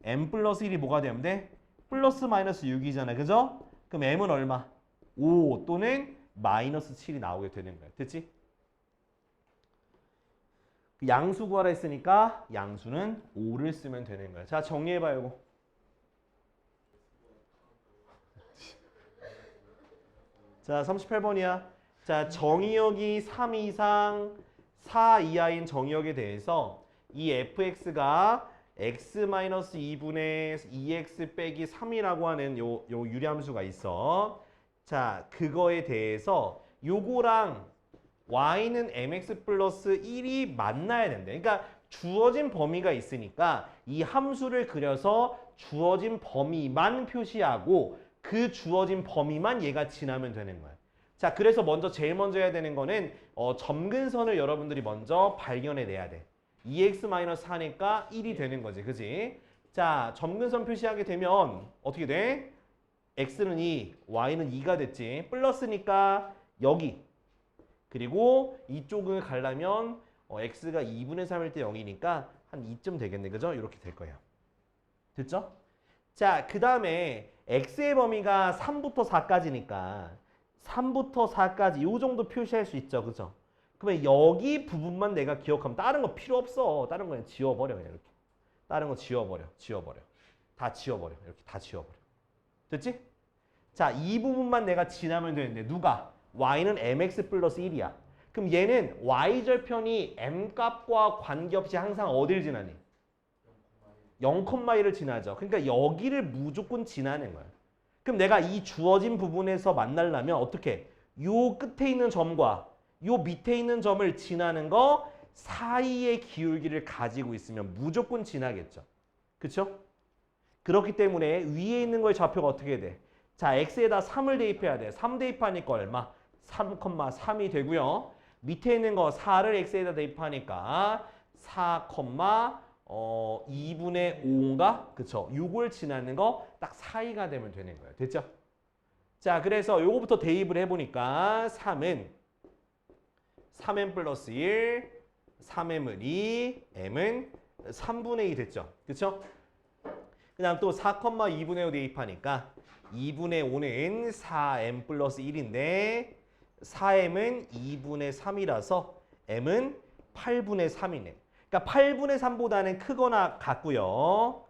m 플러스 1이 뭐가 되면 돼? 플러스 마이너스 6이잖아. 그죠? 그럼 m은 얼마? 5 또는 마이너스 7이 나오게 되는 거야. 됐지? 양수 구하라 했으니까 양수는 5를 쓰면 되는 거야. 자, 정리해봐요. 이거. 자, 38번이야. 자, 정의역이 3 이상 4 이하인 정의역에 대해서 이 fx가 x-2분의 2x 빼기 3이라고 하는 요 유리함수가 있어. 자, 그거에 대해서 요거랑 y는 mx 플러스 1이 만나야 된대. 그러니까 주어진 범위가 있으니까 이 함수를 그려서 주어진 범위만 표시하고 그 주어진 범위만 얘가 지나면 되는 거야. 자, 그래서 제일 먼저 해야 되는 거는 점근선을 여러분들이 먼저 발견해내야 돼. 2x-4니까 1이 되는 거지. 그지? 자, 점근선 표시하게 되면 어떻게 돼? x는 2, y는 2가 됐지. 플러스니까 여기. 그리고 이쪽을 가려면 x가 2분의 3일 때 0이니까 한 2쯤 되겠네. 그죠? 이렇게 될 거예요. 됐죠? 자, 그 다음에 x의 범위가 3부터 4까지니까 3부터 4까지 이 정도 표시할 수 있죠. 그죠? 그러면 여기 부분만 내가 기억하면 다른 거 필요 없어. 다른 거 그냥 지워버려. 그냥 이렇게. 다른 거 지워버려. 다 지워버려. 이렇게 다 지워버려. 됐지? 자, 이 부분만 내가 지나면 되는데 누가? y는 mx 플러스 1이야. 그럼 얘는 y절편이 m 값과 관계없이 항상 어딜 지나니? 0,1을 지나죠. 그러니까 여기를 무조건 지나는 거야. 그럼 내가 이 주어진 부분에서 만나려면 어떻게? 요 끝에 있는 점과 요 밑에 있는 점을 지나는 거 사이의 기울기를 가지고 있으면 무조건 지나겠죠. 그쵸? 그렇기 때문에 위에 있는 거의 좌표가 어떻게 돼? 자, x에다 3을 대입해야 돼. 3 대입하니까 얼마? 3,3이 되고요. 밑에 있는 거 4를 x에다 대입하니까 4,2분의 5인가? 그쵸? 요걸 지나는 거 딱 사이가 되면 되는 거예요. 됐죠? 자, 그래서 요거부터 대입을 해보니까 3m 플러스 1, 3m은 2, m은 3분의 2 됐죠? 그쵸? 그 다음 또 4,2분의 5 대입하니까 2분의 5는 4m 플러스 1인데 4m은 2분의 3이라서 m은 8분의 3이네. 그러니까 8분의 3보다는 크거나 같고요.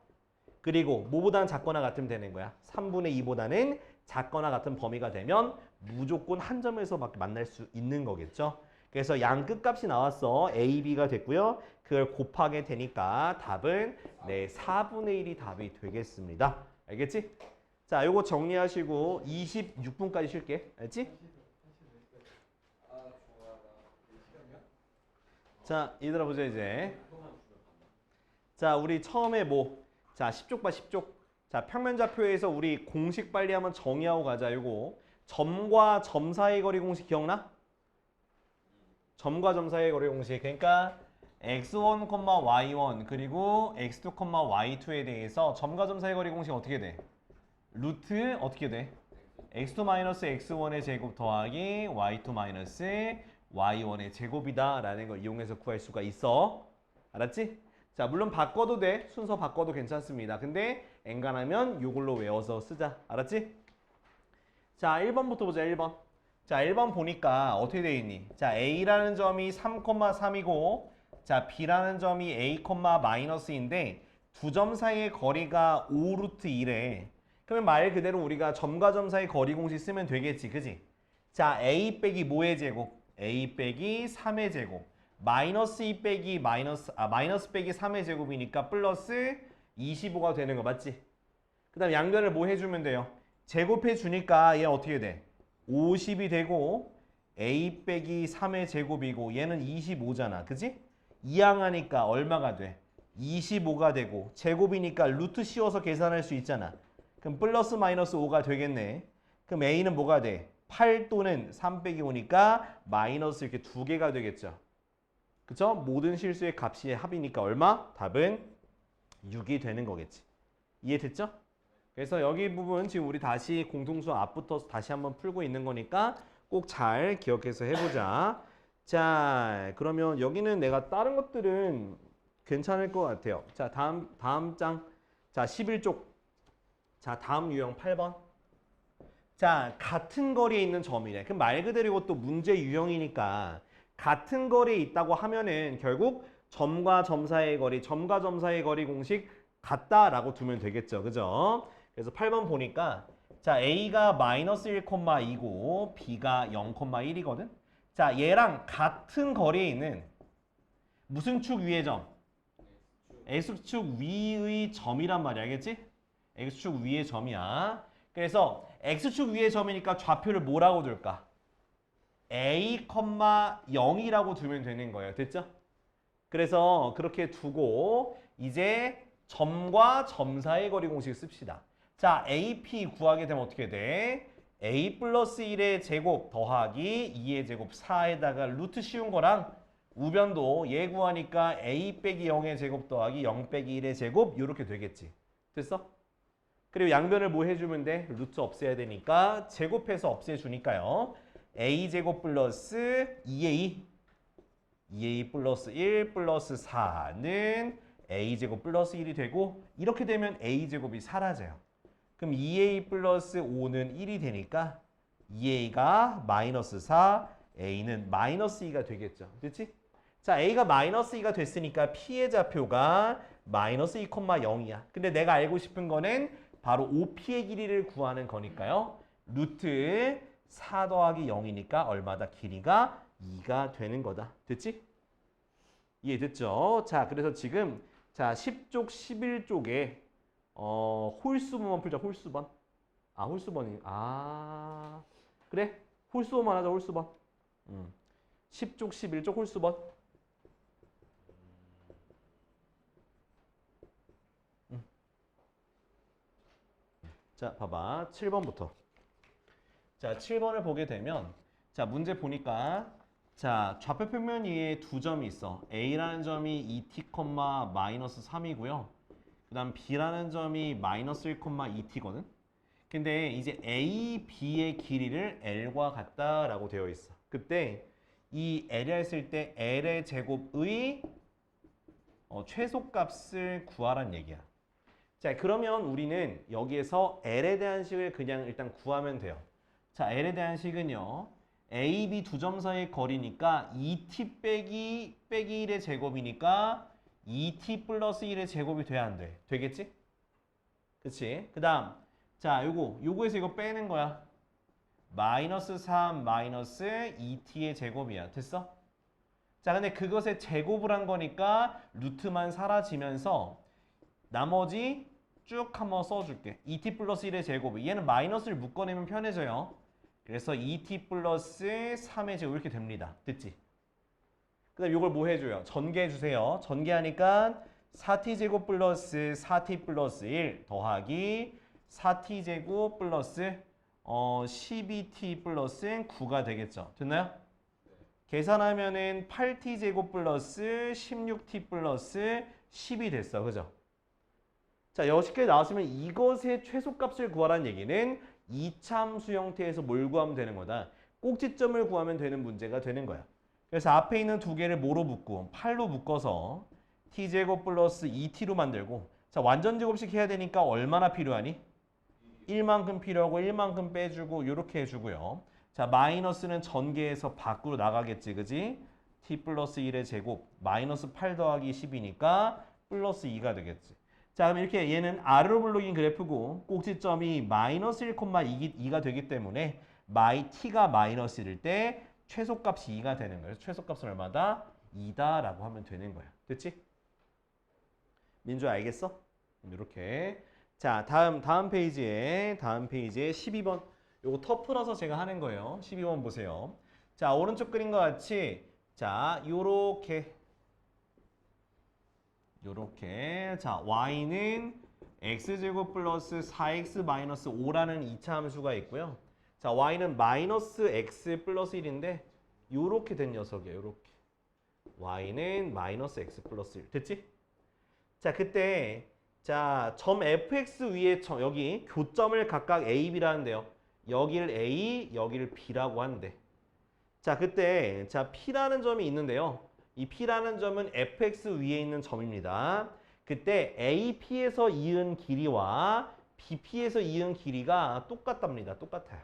그리고 뭐보다는 작거나 같으면 되는 거야. 3분의 2보다는 작거나 같은 범위가 되면 무조건 한 점에서밖에 만날 수 있는 거겠죠. 그래서 양 끝값이 나왔어. a, b가 됐고요. 그걸 곱하게 되니까 답은 4분의 1이 답이 되겠습니다. 알겠지? 자, 요거 정리하시고 26분까지 쉴게. 알지? 자, 얘들아 보자 이제. 자, 우리 처음에 자, 10쪽 봐, 10쪽. 자, 평면좌표에서 우리 공식 빨리 한번 정의하고 가자. 요거 점과 점 사이 거리 공식 기억나? 점과 점 사이 거리 공식. 그러니까 x1, y1 그리고 x2, y2에 대해서 점과 점 사이 거리 공식 어떻게 돼? 루트 어떻게 돼? x2 x1의 제곱 더하기 y2 y1의 제곱이다 라는 걸 이용해서 구할 수가 있어. 알았지? 자, 물론 바꿔도 돼. 순서 바꿔도 괜찮습니다. 근데 엔간하면 요걸로 외워서 쓰자. 알았지? 자, 1번부터 보자. 1번. 자, 1번 보니까 어떻게 돼 있니? 자, A라는 점이 3,3이고 자, B라는 점이 A, 마이너스인데 두 점 사이의 거리가 5루트 2래. 그러면 말 그대로 우리가 점과 점 사이 거리 공식 쓰면 되겠지. 그지? 자, A 빼기 뭐의 제곱? A 빼기 3의 제곱. 마이너스 2 빼기 마이너스 빼기 3의 제곱이니까 플러스 25가 되는 거 맞지? 그 다음 양변을 뭐 해주면 돼요? 제곱해 주니까 얘 어떻게 돼? 50이 되고 A 빼기 3의 제곱이고 얘는 25잖아. 그지? 이항하니까 얼마가 돼? 25가 되고 제곱이니까 루트 씌워서 계산할 수 있잖아. 그럼 플러스 마이너스 5가 되겠네. 그럼 A는 뭐가 돼? 8 또는 3 빼기 5니까 마이너스 이렇게 두 개가 되겠죠. 그쵸? 모든 실수의 값이 합이니까 얼마? 답은 6이 되는 거겠지. 이해됐죠? 그래서 여기 부분 지금 우리 다시 공통수 앞부터 다시 한번 풀고 있는 거니까 꼭 잘 기억해서 해보자. 자, 그러면 여기는 내가 다른 것들은 괜찮을 것 같아요. 자, 다음 장. 자, 11쪽. 자, 다음 유형 8번. 자, 같은 거리에 있는 점이래. 그럼 말 그대로 이것도 문제 유형이니까 같은 거리에 있다고 하면은 결국 점과 점 사이의 거리, 점과 점 사이의 거리 공식 같다라고 두면 되겠죠. 그죠? 그래서 8번 보니까 자, A가 마이너스 1,2고 B가 0,1이거든. 자, 얘랑 같은 거리에 있는 무슨 축 위의 점? X축 위의 점이란 말이야. 알겠지? X축 위의 점이야. 그래서 x축 위의 점이니까 좌표를 뭐라고 둘까? a, 0이라고 두면 되는 거예요. 됐죠? 그래서 그렇게 두고 이제 점과 점 사이의 거리 공식을 씁시다. 자, AP 구하게 되면 어떻게 돼? a 플러스 1의 제곱 더하기 2의 제곱 4에다가 루트 씌운 거랑 우변도 얘 구하니까 a 빼기 0의 제곱 더하기 0 빼기 1의 제곱 이렇게 되겠지. 됐어? 그리고 양변을 뭐 해주면 돼? 루트 없애야 되니까 제곱해서 없애주니까요. a제곱 플러스 2a 플러스 1 플러스 4는 a제곱 플러스 1이 되고 이렇게 되면 a제곱이 사라져요. 그럼 2a 플러스 5는 1이 되니까 2a가 마이너스 4, a는 마이너스 2가 되겠죠. 그렇지? 자, a가 마이너스 2가 됐으니까 p의 좌표가 마이너스 2,0이야. 근데 내가 알고 싶은 거는 바로 OP의 길이를 구하는 거니까요. 루트 4 더하기 0이니까 얼마다? 길이가 2가 되는 거다. 됐지? 이해됐죠? 자, 그래서 지금 자 10쪽, 11쪽에 홀수번만 풀자. 홀수번. 홀수번이. 그래? 홀수번만 하자. 홀수번. 10쪽, 11쪽 홀수번. 자, 봐봐. 7번부터. 자, 7번을 보게 되면 자, 문제 보니까 자, 좌표 평면 위에 두 점이 있어. A라는 점이 2t, 마이너스 3이고요. 그 다음 B라는 점이 마이너스 1, 2t거든. 근데 이제 A, B의 길이를 L과 같다라고 되어 있어. 그때 이 L이라 했을 때 L의 제곱의 최소값을 구하란 얘기야. 자, 그러면 우리는 여기에서 L에 대한 식을 그냥 일단 구하면 돼요. 자, L에 대한 식은요. A, B 두 점 사이의 거리니까 2t 빼기 1의 제곱이니까 2t 플러스 1의 제곱이 돼야 안 돼. 되겠지? 그치? 그 다음 자, 요거에서 이거 빼는 거야. 마이너스 3 마이너스 2t의 제곱이야. 됐어? 자, 근데 그것의 제곱을 한 거니까 루트만 사라지면서 나머지 쭉 한번 써줄게. 2t 플러스 1의 제곱. 얘는 마이너스를 묶어내면 편해져요. 그래서 2t 플러스 3의 제곱 이렇게 됩니다. 됐지? 그 다음 이걸 뭐 해줘요? 전개해주세요. 전개하니까 4t 제곱 플러스 4t 플러스 1 더하기 4t 제곱 플러스 12t 플러스 9가 되겠죠. 됐나요? 계산하면은 8t 제곱 플러스 16t 플러스 10이 됐어. 그죠? 자, 여기까지 나왔으면 이것의 최소값을 구하라는 얘기는 이차함수 형태에서 뭘 구하면 되는 거다. 꼭지점을 구하면 되는 문제가 되는 거야. 그래서 앞에 있는 두 개를 뭐로 묶고 8로 묶어서 t제곱 플러스 2t로 만들고 자, 완전 제곱식 해야 되니까 얼마나 필요하니? 1만큼 필요하고 1만큼 빼주고 이렇게 해주고요. 자, 마이너스는 전개해서 밖으로 나가겠지. 그지? t 플러스 1의 제곱 마이너스 8 더하기 10이니까 플러스 2가 되겠지. 자, 그럼 이렇게 얘는 아래로 블록인 그래프고 꼭지점이 마이너스 1,2가 되기 때문에 t가 마이너스 1일 때 최소값이 2가 되는 거예요. 최소값은 얼마다? 2다라고 하면 되는 거야. 됐지? 민주 알겠어? 이렇게. 자, 다음 페이지에 12번. 요거 터 풀어서 제가 하는 거예요. 12번 보세요. 자, 오른쪽 그림과 같이 자, 요렇게 자, y는 x제곱 플러스 4x 마이너스 5라는 2차 함수가 있고요. 자, y는 마이너스 x 플러스 1인데 요렇게 된 녀석이에요. 요렇게. y는 마이너스 x 플러스 1. 됐지? 자, 그때 자, 점 fx 위에 여기 교점을 각각 a, b라는데요. 여기를 a, 여기를 b라고 하는데. 자, 그때 자, p라는 점이 있는데요. 이 P라는 점은 fx 위에 있는 점입니다. 그때 AP에서 이은 길이와 BP에서 이은 길이가 똑같답니다. 똑같아요.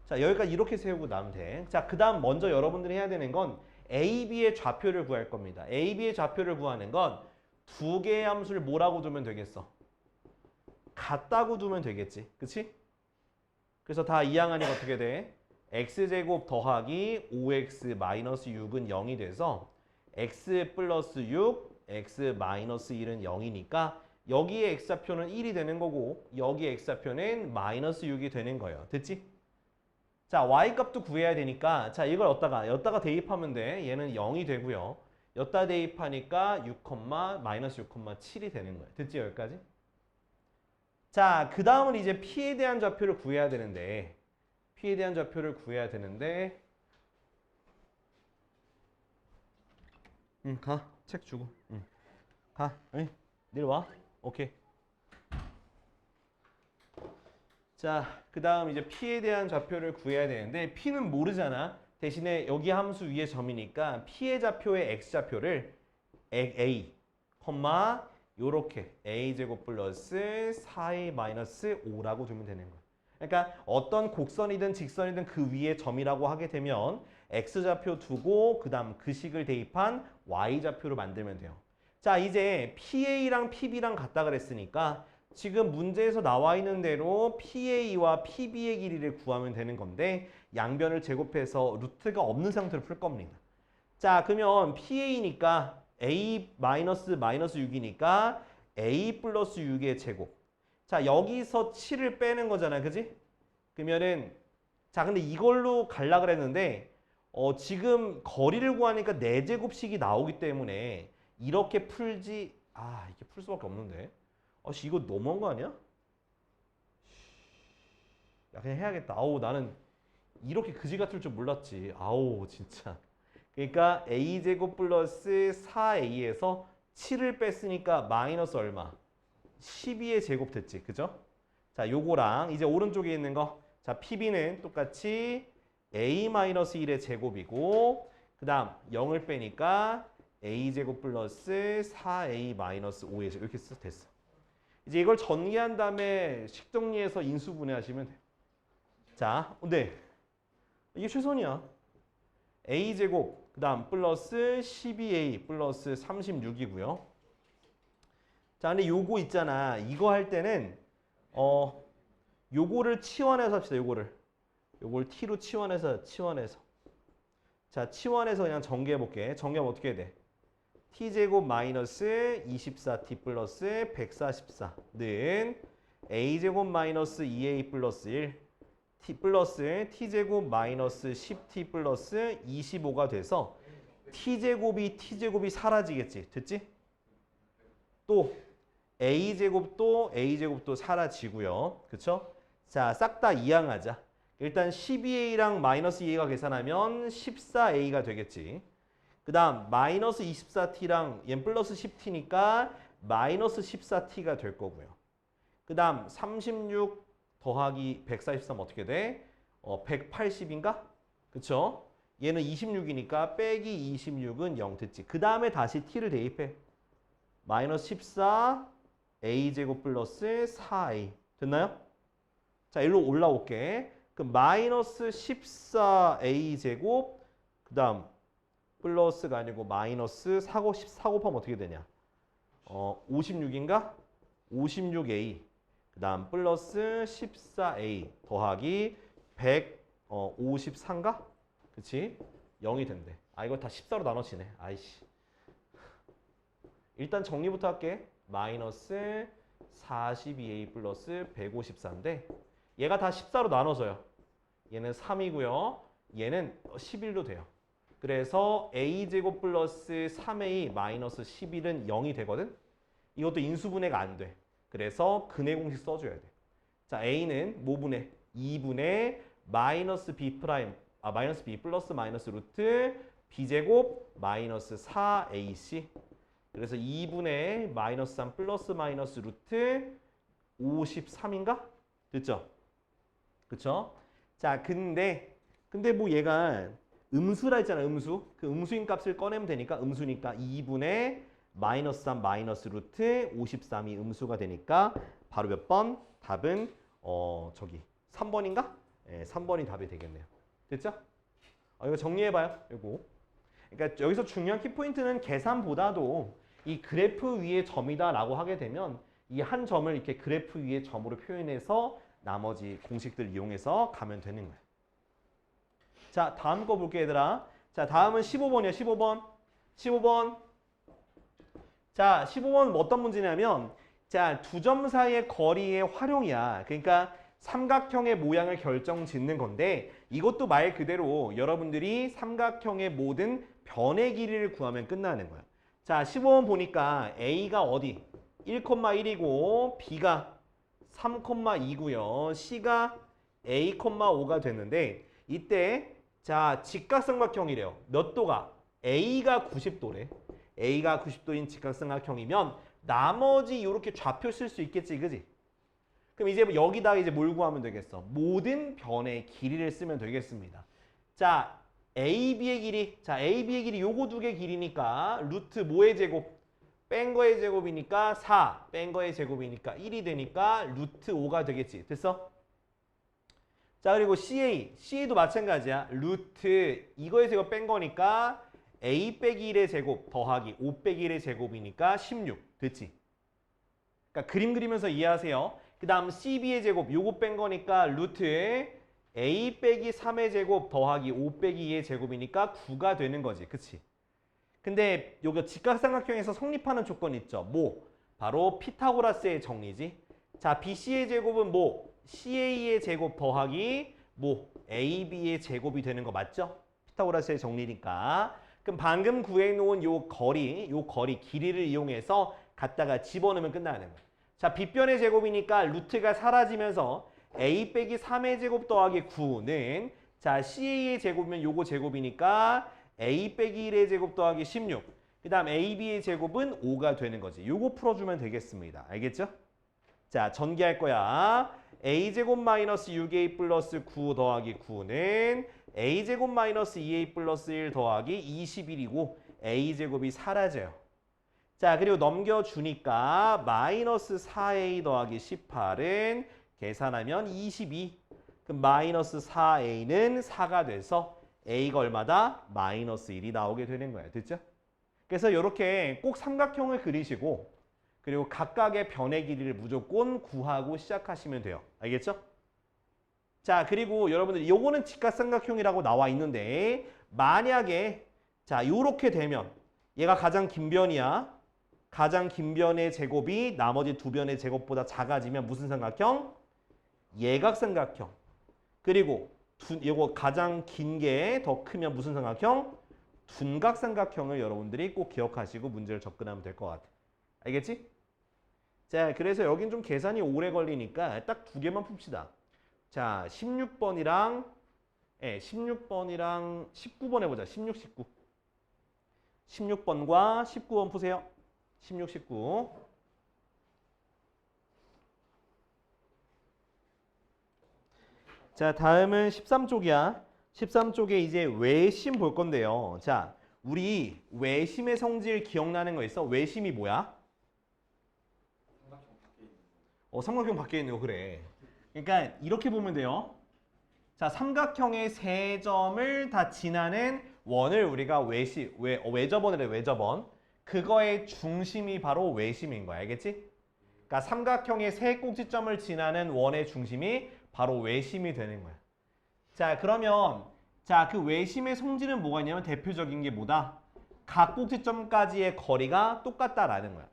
자, 여기까지 이렇게 세우고 나면 돼. 자, 그 다음 먼저 여러분들이 해야 되는 건 AB의 좌표를 구할 겁니다. AB의 좌표를 구하는 건 두 개의 함수를 뭐라고 두면 되겠어? 같다고 두면 되겠지. 그치? 그래서 다 이항하니까 어떻게 돼? x제곱 더하기 5x 마이너스 6은 0이 돼서 x 플러스 6, x 마이너스 1은 0이니까 여기에 x좌표는 1이 되는 거고 여기에 x좌표는 마이너스 6이 되는 거예요. 됐지? 자, y값도 구해야 되니까 자, 이걸 여기다가 대입하면 돼. 얘는 0이 되고요. 여기다 대입하니까 6, 마이너스 6,7이 되는 거예요. 됐지? 여기까지? 자, 그 다음은 이제 p에 대한 좌표를 구해야 되는데 가. 책 주고. 가. 응. 내려와. 오케이. 자, 그 다음 이제 p에 대한 좌표를 구해야 되는데 p는 모르잖아. 대신에 여기 함수 위에 점이니까 p의 좌표의 x좌표를 a, 요렇게 a제곱 플러스 4a 마이너스 5라고 두면 되는 거야. 그러니까 어떤 곡선이든 직선이든 그 위에 점이라고 하게 되면 x좌표 두고 그 다음 그 식을 대입한 y좌표로 만들면 돼요. 자, 이제 PA랑 PB랑 같다 그랬으니까 지금 문제에서 나와 있는 대로 PA와 PB의 길이를 구하면 되는 건데 양변을 제곱해서 루트가 없는 상태로 풀 겁니다. 자, 그러면 PA니까 A 마이너스 6이니까 A 플러스 6의 제곱. 자, 여기서 7을 빼는 거잖아. 그지? 그러면은 자, 근데 이걸로 갈라 그랬는데 지금 거리를 구하니까 4제곱식이 나오기 때문에 이렇게 풀지 이게 풀 수밖에 없는데 이거 너무한 거 아니야? 야, 그냥 해야겠다. 나는 이렇게 그지 같을 줄 몰랐지. 진짜. 그러니까 a제곱 플러스 4a에서 7을 뺐으니까 마이너스 얼마? 12의 제곱 됐지. 그죠? 자, 요거랑 이제 오른쪽에 있는 거. 자, pb는 똑같이 a-1의 제곱이고 그 다음 0을 빼니까 a제곱 플러스 4a-5의 제곱 이렇게 됐어. 이제 이걸 전개한 다음에 식정리해서 인수분해하시면 돼요. 자, 근데 이게 최선이야. a제곱 그 다음 플러스 12a 플러스 36이고요. 자, 근데 요거 있잖아. 이거 할 때는 요거를 치환해서 합시다. 요걸 t로 치환해서. 자, 치환해서 그냥 정리해 볼게. 정리하면 어떻게 해야 돼? t제곱 마이너스 24t 플러스 144는 a제곱 마이너스 2a 플러스 1 t 플러스 t제곱 마이너스 10t 플러스 25가 돼서 t제곱이 사라지겠지. 됐지? 또 a제곱도 사라지고요. 그쵸? 자, 싹 다 이항하자. 일단 12a랑 마이너스 2a가 계산하면 14a가 되겠지. 그 다음 마이너스 24t랑 얘는 플러스 10t니까 마이너스 14t가 될 거고요. 그 다음 36 더하기 143 어떻게 돼? 180인가? 그쵸? 얘는 26이니까 빼기 26은 0 됐지. 그 다음에 다시 t를 대입해. 마이너스 14 a제곱 플러스 4a 됐나요? 자, 일로 올라올게. 그 마이너스 14a 제곱 그 다음 플러스가 아니고 마이너스 4 곱하면 어떻게 되냐? 56인가? 56a 그 다음 플러스 14a 더하기 153인가? 그치? 0이 된대. 이거 다 14로 나눠지네. 아이씨. 일단 정리부터 할게. 마이너스 42a 플러스 154인데 얘가 다 14로 나눠져요. 얘는 3이고요. 얘는 11로 돼요. 그래서 a제곱 플러스 3a 마이너스 11은 0이 되거든. 이것도 인수분해가 안 돼. 그래서 근해 공식 써줘야 돼. 자, a는 뭐분해? 2분의 마이너스 b 프라임 마이너스 b 플러스 마이너스 루트 b제곱 마이너스 4ac 그래서 2분의 마이너스 3 플러스 마이너스 루트 53인가? 됐죠? 그쵸? 자, 근데 뭐 얘가 음수라 했잖아. 음수. 그 음수인 값을 꺼내면 되니까 음수니까 2분의 마이너스 3 마이너스 루트 53이 음수가 되니까 바로 몇 번? 답은 3번인가? 네, 3번이 답이 되겠네요. 됐죠? 이거 정리해봐요. 이거. 그러니까 여기서 중요한 키포인트는 계산보다도 이 그래프 위에 점이다라고 하게 되면 이 한 점을 이렇게 그래프 위에 점으로 표현해서 나머지 공식들 이용해서 가면 되는 거예요. 자, 다음 거 볼게 얘들아. 자, 다음은 15번이야. 15번. 자, 15번은 어떤 문제냐면 자, 두 점 사이의 거리의 활용이야. 그러니까 삼각형의 모양을 결정짓는 건데 이것도 말 그대로 여러분들이 삼각형의 모든 변의 길이를 구하면 끝나는 거야. 자, 15번 보니까 A가 어디? 1,1이고 B가 3,2고요. C가 A,5가 됐는데 이때 자, 직각삼각형이래요. 몇 도가? A가 90도래. A가 90도인 직각삼각형이면 나머지 이렇게 좌표 쓸 수 있겠지, 그지? 그럼 이제 여기다가 이제 뭘 구하면 되겠어? 모든 변의 길이를 쓰면 되겠습니다. 자, AB의 길이. 자, AB의 길이 요거 두 개 길이니까 루트 뭐의 제곱? 뺀 거의 제곱이니까 4, 뺀 거의 제곱이니까 1이 되니까 루트 5가 되겠지. 됐어? 자, 그리고 CA도 마찬가지야. 루트 이거의 제곱 뺀 거니까 A 빼기 1의 제곱 더하기 5 빼기 1의 제곱이니까 16. 됐지? 그러니까 그림 그리면서 이해하세요. 그 다음 CB의 제곱 요거 뺀 거니까 루트 A 빼기 3의 제곱 더하기 5 빼기 2의 제곱이니까 9가 되는 거지. 그치? 근데 요거 직각삼각형에서 성립하는 조건 있죠. 뭐? 바로 피타고라스의 정리지. 자, BC의 제곱은 뭐? CA의 제곱 더하기 뭐? AB의 제곱이 되는 거 맞죠? 피타고라스의 정리니까. 그럼 방금 구해놓은 요 거리 길이를 이용해서 갖다가 집어넣으면 끝나는 거야. 자, 빗변의 제곱이니까 루트가 사라지면서 A 빼기 3의 제곱 더하기 9는 자, CA의 제곱이면 요거 제곱이니까 A 빼기 1의 제곱 더하기 16. 그 다음 AB의 제곱은 5가 되는 거지. 요거 풀어주면 되겠습니다. 알겠죠? 자, 전개할 거야. A제곱 마이너스 6A 플러스 9 더하기 9는 A제곱 마이너스 2A 플러스 1 더하기 21이고 A제곱이 사라져요. 자, 그리고 넘겨주니까 마이너스 4A 더하기 18은 계산하면 22. 그럼 마이너스 4A는 4가 돼서 A가 얼마다? 마이너스 1이 나오게 되는 거예요. 됐죠? 그래서 이렇게 꼭 삼각형을 그리시고 그리고 각각의 변의 길이를 무조건 구하고 시작하시면 돼요. 알겠죠? 자, 그리고 여러분들 요거는 직각삼각형이라고 나와 있는데 만약에 자, 요렇게 되면 얘가 가장 긴 변이야. 가장 긴 변의 제곱이 나머지 두 변의 제곱보다 작아지면 무슨 삼각형? 예각삼각형. 그리고 이거 가장 긴 게 더 크면 무슨 삼각형? 둔각삼각형을 여러분들이 꼭 기억하시고 문제를 접근하면 될 것 같아. 알겠지? 자, 그래서 여긴 좀 계산이 오래 걸리니까 딱 두 개만 풉시다. 자, 16번이랑 19번 해보자. 16, 19. 16번과 19번 푸세요. 16, 19. 자, 다음은 13쪽이야. 13쪽에 이제 외심 볼 건데요. 자, 우리 외심의 성질 기억나는 거 있어? 외심이 뭐야? 삼각형 밖에 있는 거 그래. 그러니까 이렇게 보면 돼요. 자, 삼각형의 세 점을 다 지나는 원을 우리가 외접원이래, 외접원. 그거의 중심이 바로 외심인 거야. 알겠지? 그러니까 삼각형의 세 꼭지점을 지나는 원의 중심이 바로 외심이 되는 거야. 자, 그러면 자, 그 외심의 성질은 뭐가 있냐면 대표적인 게 뭐다? 각 꼭지점까지의 거리가 똑같다라는 거야.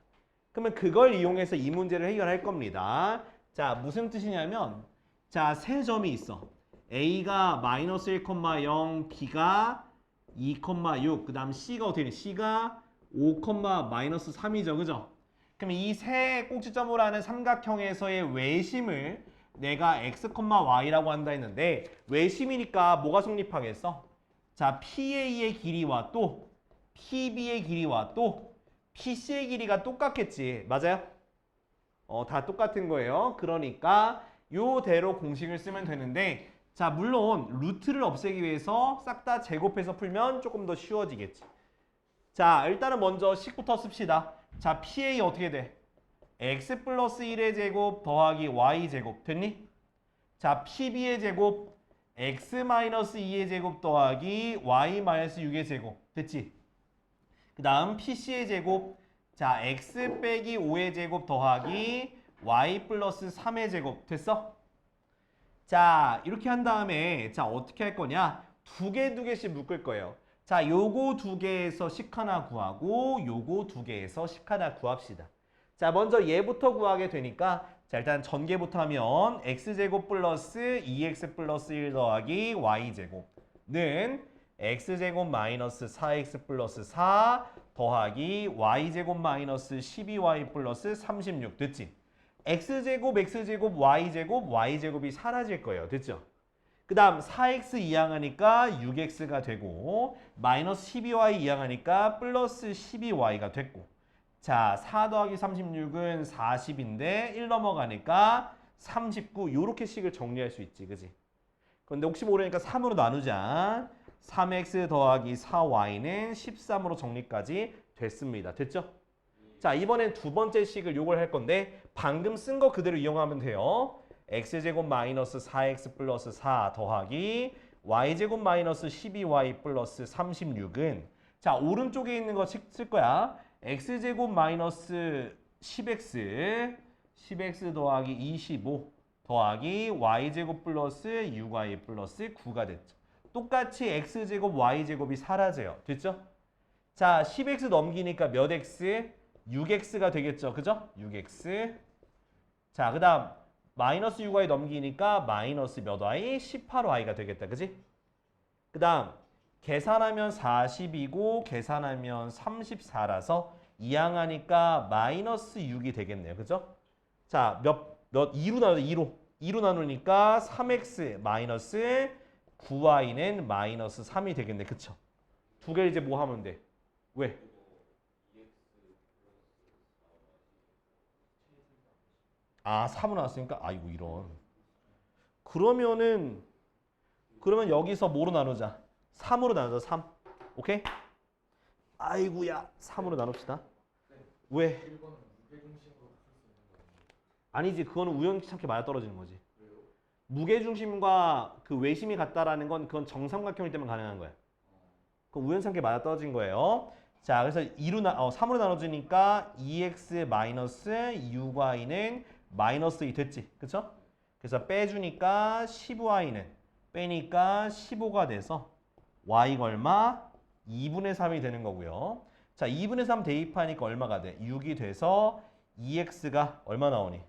그러면 그걸 이용해서 이 문제를 해결할 겁니다. 자, 무슨 뜻이냐면 자, 세 점이 있어. A가 마이너스 1,0, B가 2,6, 그 다음 C가 어떻게 돼? C가 5, 마이너스 3이죠. 그죠? 그럼 이 세 꼭지점으로 하는 삼각형에서의 외심을 내가 x, y라고 한다 했는데 외심이니까 뭐가 성립하겠어? 자, PA의 길이와 또 PB의 길이와 또 PC의 길이가 똑같겠지. 맞아요? 다 똑같은 거예요. 그러니까 요대로 공식을 쓰면 되는데 자, 물론 루트를 없애기 위해서 싹 다 제곱해서 풀면 조금 더 쉬워지겠지. 자, 일단은 먼저 식부터 씁시다. 자, PA 어떻게 돼? x 플러스 1의 제곱 더하기 y 제곱 됐니? 자, PB의 제곱 x 마이너스 2의 제곱 더하기 y 마이너스 6의 제곱 됐지? 그 다음 PC의 제곱 자, x 빼기 5의 제곱 더하기 y 플러스 3의 제곱 됐어? 자, 이렇게 한 다음에 자, 어떻게 할 거냐? 두 개씩 묶을 거예요. 자, 요거 두 개에서 식 하나 구하고 요거 두 개에서 식 하나 구합시다. 자, 먼저 얘부터 구하게 되니까 자, 일단 전개부터 하면 x제곱 플러스 2x 플러스 1 더하기 y제곱는 x제곱 마이너스 4x 플러스 4 더하기 y제곱 마이너스 12y 플러스 36 됐지? x제곱 x제곱 y제곱이 사라질 거예요. 됐죠? 그 다음 4x 이항하니까 6x가 되고 마이너스 12y 이항하니까 플러스 12y가 됐고 자, 4 더하기 36은 40인데 1 넘어가니까 39 요렇게 식을 정리할 수 있지. 그지? 그런데 혹시 모르니까 3으로 나누자. 3x 더하기 4y는 13으로 정리까지 됐습니다. 됐죠? 자, 이번엔 두 번째 식을 요걸 할 건데 방금 쓴 거 그대로 이용하면 돼요. x제곱 마이너스 4x 플러스 4 더하기 y제곱 마이너스 12y 플러스 36은 자, 오른쪽에 있는 거 쓸 거야. x제곱 마이너스 10x 더하기 25 더하기 y제곱 플러스 6y 플러스 9가 됐죠. 똑같이 x제곱 y제곱이 사라져요. 됐죠? 자, 10x 넘기니까 몇 x? 6x가 되겠죠. 그죠? 6x. 자, 그 다음 마이너스 6y 넘기니까 마이너스 몇 y? 18y가 되겠다. 그지? 그 다음 계산하면 40이고 계산하면 34라서 이항하니까 마이너스 6이 되겠네요. 그죠? 자, 몇 2로 나누자. 2로 나누니까 3x 마이너스 9y는 마이너스 3이 되겠네. 그쵸? 두 개를 이제 뭐 하면 돼? 왜? 아, 3으로 나왔으니까 아이고 이런. 그러면 여기서 뭐로 나누자? 3으로 나누자. 3. 오케이? 아이고야. 3으로 나눕시다. 왜? 아니지. 그거는 우연찮게 맞아떨어지는 거지. 무게중심과 그 외심이 같다라는 건 그건 정삼각형일 때만 가능한 거야. 그건 우연찮게 맞아떨어진 거예요. 자, 그래서 3으로 나눠주니까 2x 마이너스 6y는 마이너스 2 됐지. 그쵸? 그래서 빼주니까 10y는 빼니까 15가 돼서 y가 얼마? 2분의 3이 되는 거고요. 자, 2분의 3 대입하니까 얼마가 돼? 6이 돼서 2x가 얼마 나오니?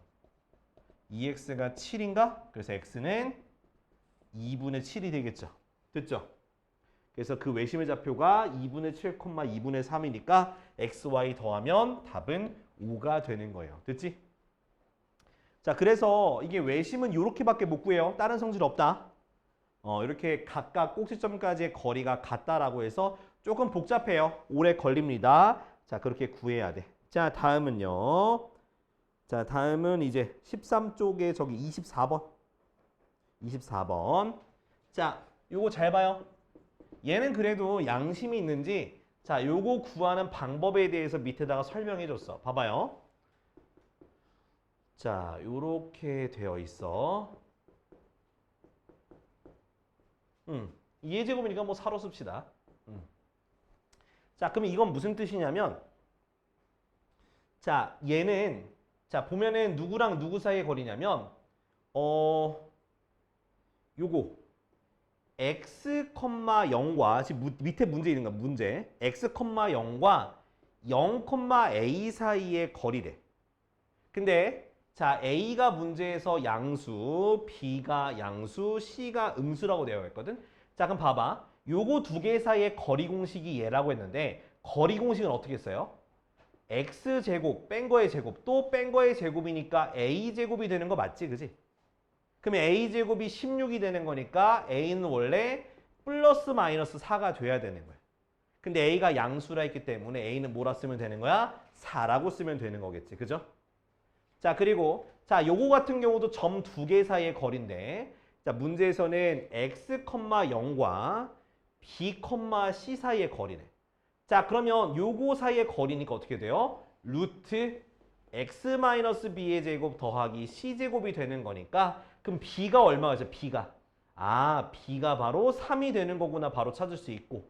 2x가 7인가? 그래서 x는 2분의 7이 되겠죠. 됐죠? 그래서 그 외심의 좌표가 2분의 7, 2분의 3이니까 xy 더하면 답은 5가 되는 거예요. 됐지? 자, 그래서 이게 외심은 이렇게밖에 못 구해요. 다른 성질 없다. 이렇게 각각 꼭지점까지의 거리가 같다라고 해서 조금 복잡해요. 오래 걸립니다. 자, 그렇게 구해야 돼. 자, 다음은요. 자, 다음은 이제 13쪽에 저기 24번. 24번. 자, 요거 잘 봐요. 얘는 그래도 양심이 있는지 자, 요거 구하는 방법에 대해서 밑에다가 설명해 줬어. 봐봐요. 자, 요렇게 되어 있어. 2의 제곱이니까 뭐 4로 씁시다. 자, 그럼 이건 무슨 뜻이냐면 자, 얘는 자, 보면은 누구랑 누구 사이의 거리냐면 요거 x, 0과 지금 밑에 문제 있는 거야. 문제. x, 0과 0, a 사이의 거리래. 근데 자, a가 문제에서 양수, b가 양수, c가 음수라고 되어 있거든. 자, 그럼 봐봐. 요거 두 개 사이의 거리 공식이 얘라고 했는데 거리 공식은 어떻게 써요? x제곱 뺀 거의 제곱 또 뺀 거의 제곱이니까 a제곱이 되는 거 맞지? 그지? 그러면 a제곱이 16이 되는 거니까 a는 원래 플러스 마이너스 4가 돼야 되는 거야. 근데 a가 양수라 했기 때문에 a는 뭐라 쓰면 되는 거야? 4라고 쓰면 되는 거겠지. 그죠? 자, 그리고 자, 요거 같은 경우도 점 두 개 사이의 거리인데 자, 문제에서는 x, 0과 b, c 사이의 거리네. 자, 그러면 요거 사이의 거리니까 어떻게 돼요? 루트 x-b의 제곱 더하기 c제곱이 되는 거니까 그럼 b가 얼마죠? b가. 아, b가 바로 3이 되는 거구나 바로 찾을 수 있고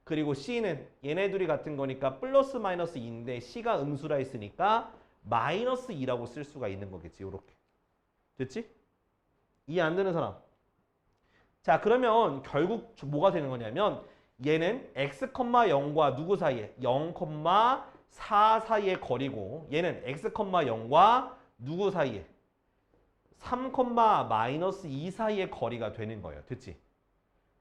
그리고 c는 얘네 둘이 같은 거니까 플러스 마이너스 2인데 c가 음수라 했으니까 마이너스 2라고 쓸 수가 있는 거겠지. 요렇게. 됐지? 이해 안 되는 사람? 자, 그러면 결국 뭐가 되는 거냐면 얘는 x, 0과 누구 사이에? 0, 4 사이의 거리고 얘는 x, 0과 누구 사이에? 3, 마이너스 2 사이의 거리가 되는 거예요. 됐지?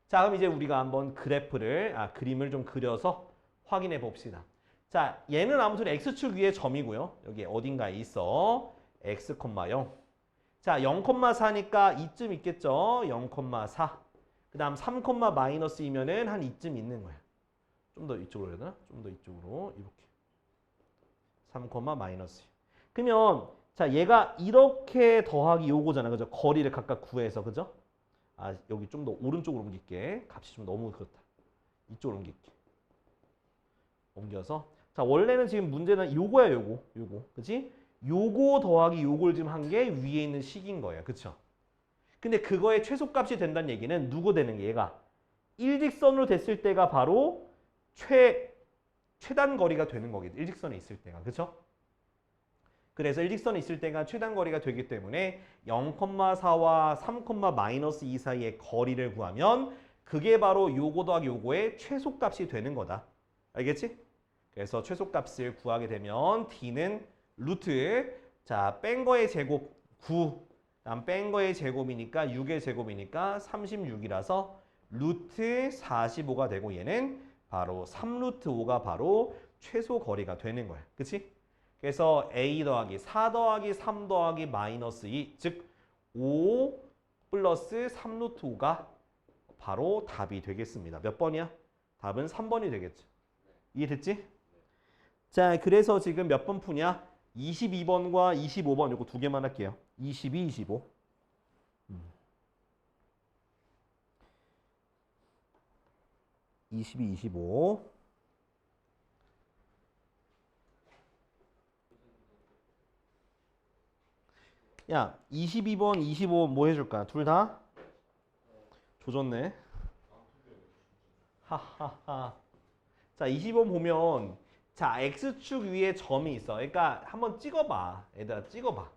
자, 그럼 이제 우리가 한번 그림을 좀 그려서 확인해 봅시다. 자, 얘는 아무튼 x축 위에 점이고요. 여기 어딘가에 있어. x, 0. 자, 0,4니까 이쯤 있겠죠. 0,4. 그 다음 3, 마이너스 2면은 한 이쯤 있는 거야. 좀 더 이쪽으로 해야 되나? 좀 더 이쪽으로 이렇게. 3, 마이너스 2. 그러면 자, 얘가 이렇게 더하기 요거잖아. 그죠? 거리를 각각 구해서. 그죠? 아, 여기 좀 더 오른쪽으로 옮길게. 값이 좀 너무 그렇다. 이쪽으로 옮길게. 옮겨서. 자, 원래는 지금 문제는 요거야, 요거. 그치? 요거 더하기 요걸 지금 한 게 위에 있는 식인 거예요. 그쵸? 근데 그거의 최소값이 된다는 얘기는 누구 되는 게 얘가 일직선으로 됐을 때가 바로 최단 거리가 되는 거겠죠. 일직선에 있을 때가. 그쵸? 그래서 일직선에 있을 때가 최단 거리가 되기 때문에 0,4와 3, 마이너스 2 사이의 거리를 구하면 그게 바로 요거 더하기 요거의 최소값이 되는 거다. 알겠지? 그래서 최소값을 구하게 되면 d는 루트 자, 뺀 거의 제곱 9 다음 뺀 거의 제곱이니까 6의 제곱이니까 36이라서 루트 45가 되고 얘는 바로 3루트 5가 바로 최소 거리가 되는 거야. 그치? 그래서 a 더하기 4 더하기 3 더하기 마이너스 2 즉 5 플러스 3루트 5가 바로 답이 되겠습니다. 몇 번이야? 답은 3번이 되겠죠. 이해됐지? 자, 그래서 지금 몇 번 푸냐? 22번과 25번 이거 두 개만 할게요. 22, 25. 22, 25. 야, 22번, 25번 뭐 해줄까? 둘 다? 조졌네. 하하하. 자, 20번 보면 자, x축 위에 점이 있어. 그러니까 한번 찍어봐. 얘들아, 찍어봐.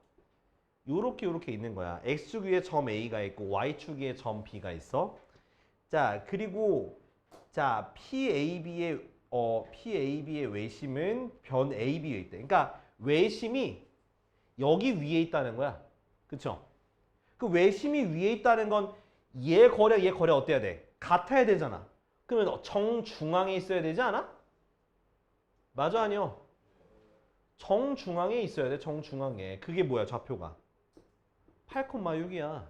요렇게 있는 거야. x축 위에 점 A가 있고 y축 위에 점 B가 있어. 자, 그리고 자, PAB의 외심은 변 AB에 있대. 그러니까 외심이 여기 위에 있다는 거야. 그쵸? 그 외심이 위에 있다는 건 얘 거리 어때야 돼? 같아야 되잖아. 그러면 정중앙에 있어야 되지 않아? 맞아, 아니요? 정중앙에 있어야 돼, 정중앙에. 그게 뭐야, 좌표가? 8,6이야.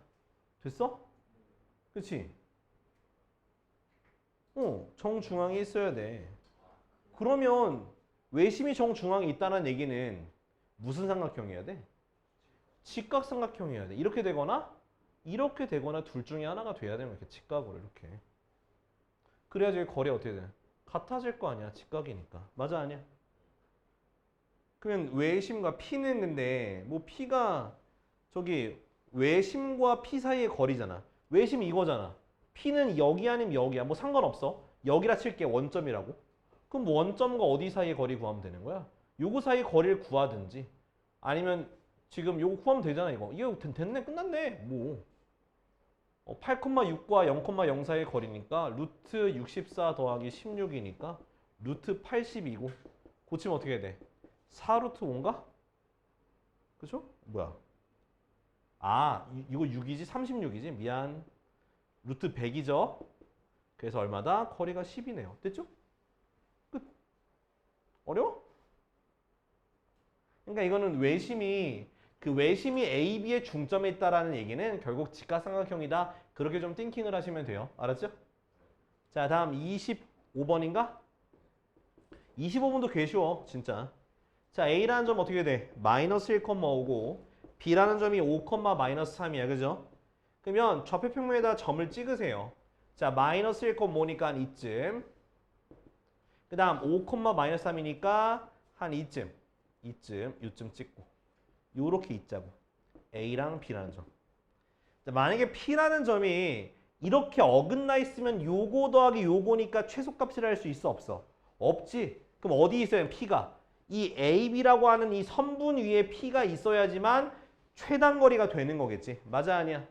됐어? 그치? 정중앙에 있어야 돼. 그러면 외심이 정중앙에 있다는 얘기는 무슨 삼각형이어야 돼? 직각삼각형이어야 돼. 이렇게 되거나 둘 중에 하나가 돼야 되는 거야. 직각으로 이렇게. 그래야지 거리 어떻게 돼? 같아질 거 아니야. 직각이니까. 맞아, 아니야? 그러면 외심과 P는 근데 뭐 P가 저기 외심과 P 사이의 거리잖아. 외심이 이거잖아. P는 여기 아니면 여기야. 뭐 상관없어. 여기라 칠게. 원점이라고. 그럼 뭐 원점과 어디 사이의 거리 구하면 되는 거야? 요거 사이 거리를 구하든지 아니면 지금 요거 구하면 되잖아. 이거 됐네. 끝났네. 뭐 8,6과 0,0 사이의 거리니까 루트 64 더하기 16이니까 루트 80이고 고치면 어떻게 해야 돼? 4루트 5인가? 그죠? 뭐야? 아, 이거 6이지? 36이지? 미안. 루트 100이죠? 그래서 얼마다? 거리가 10이네요. 됐죠? 끝. 어려워? 그러니까 이거는 외심이 A, B의 중점에 있다라는 얘기는 결국 직각삼각형이다. 그렇게 좀 띵킹을 하시면 돼요. 알았죠? 자, 다음 25번인가? 25번도 꽤 쉬워, 진짜. 자, A라는 점 어떻게 돼? 마이너스 1,5고 B라는 점이 5, 마이너스 3이야. 그죠? 그러면 좌표평면에다 점을 찍으세요. 자, 마이너스 1,5니까 이쯤. 그 다음 5, 마이너스 3이니까 한 이쯤, 요쯤 찍고. 요렇게 있자고. A랑 B라는 점. 자, 만약에 P라는 점이 이렇게 어긋나 있으면 요거 더하기 요거니까 최소값이라 할 수 있어, 없어? 없지. 그럼 어디 있어요, P가? 이 AB라고 하는 이 선분 위에 P가 있어야지만 최단거리가 되는 거겠지. 맞아, 아니야?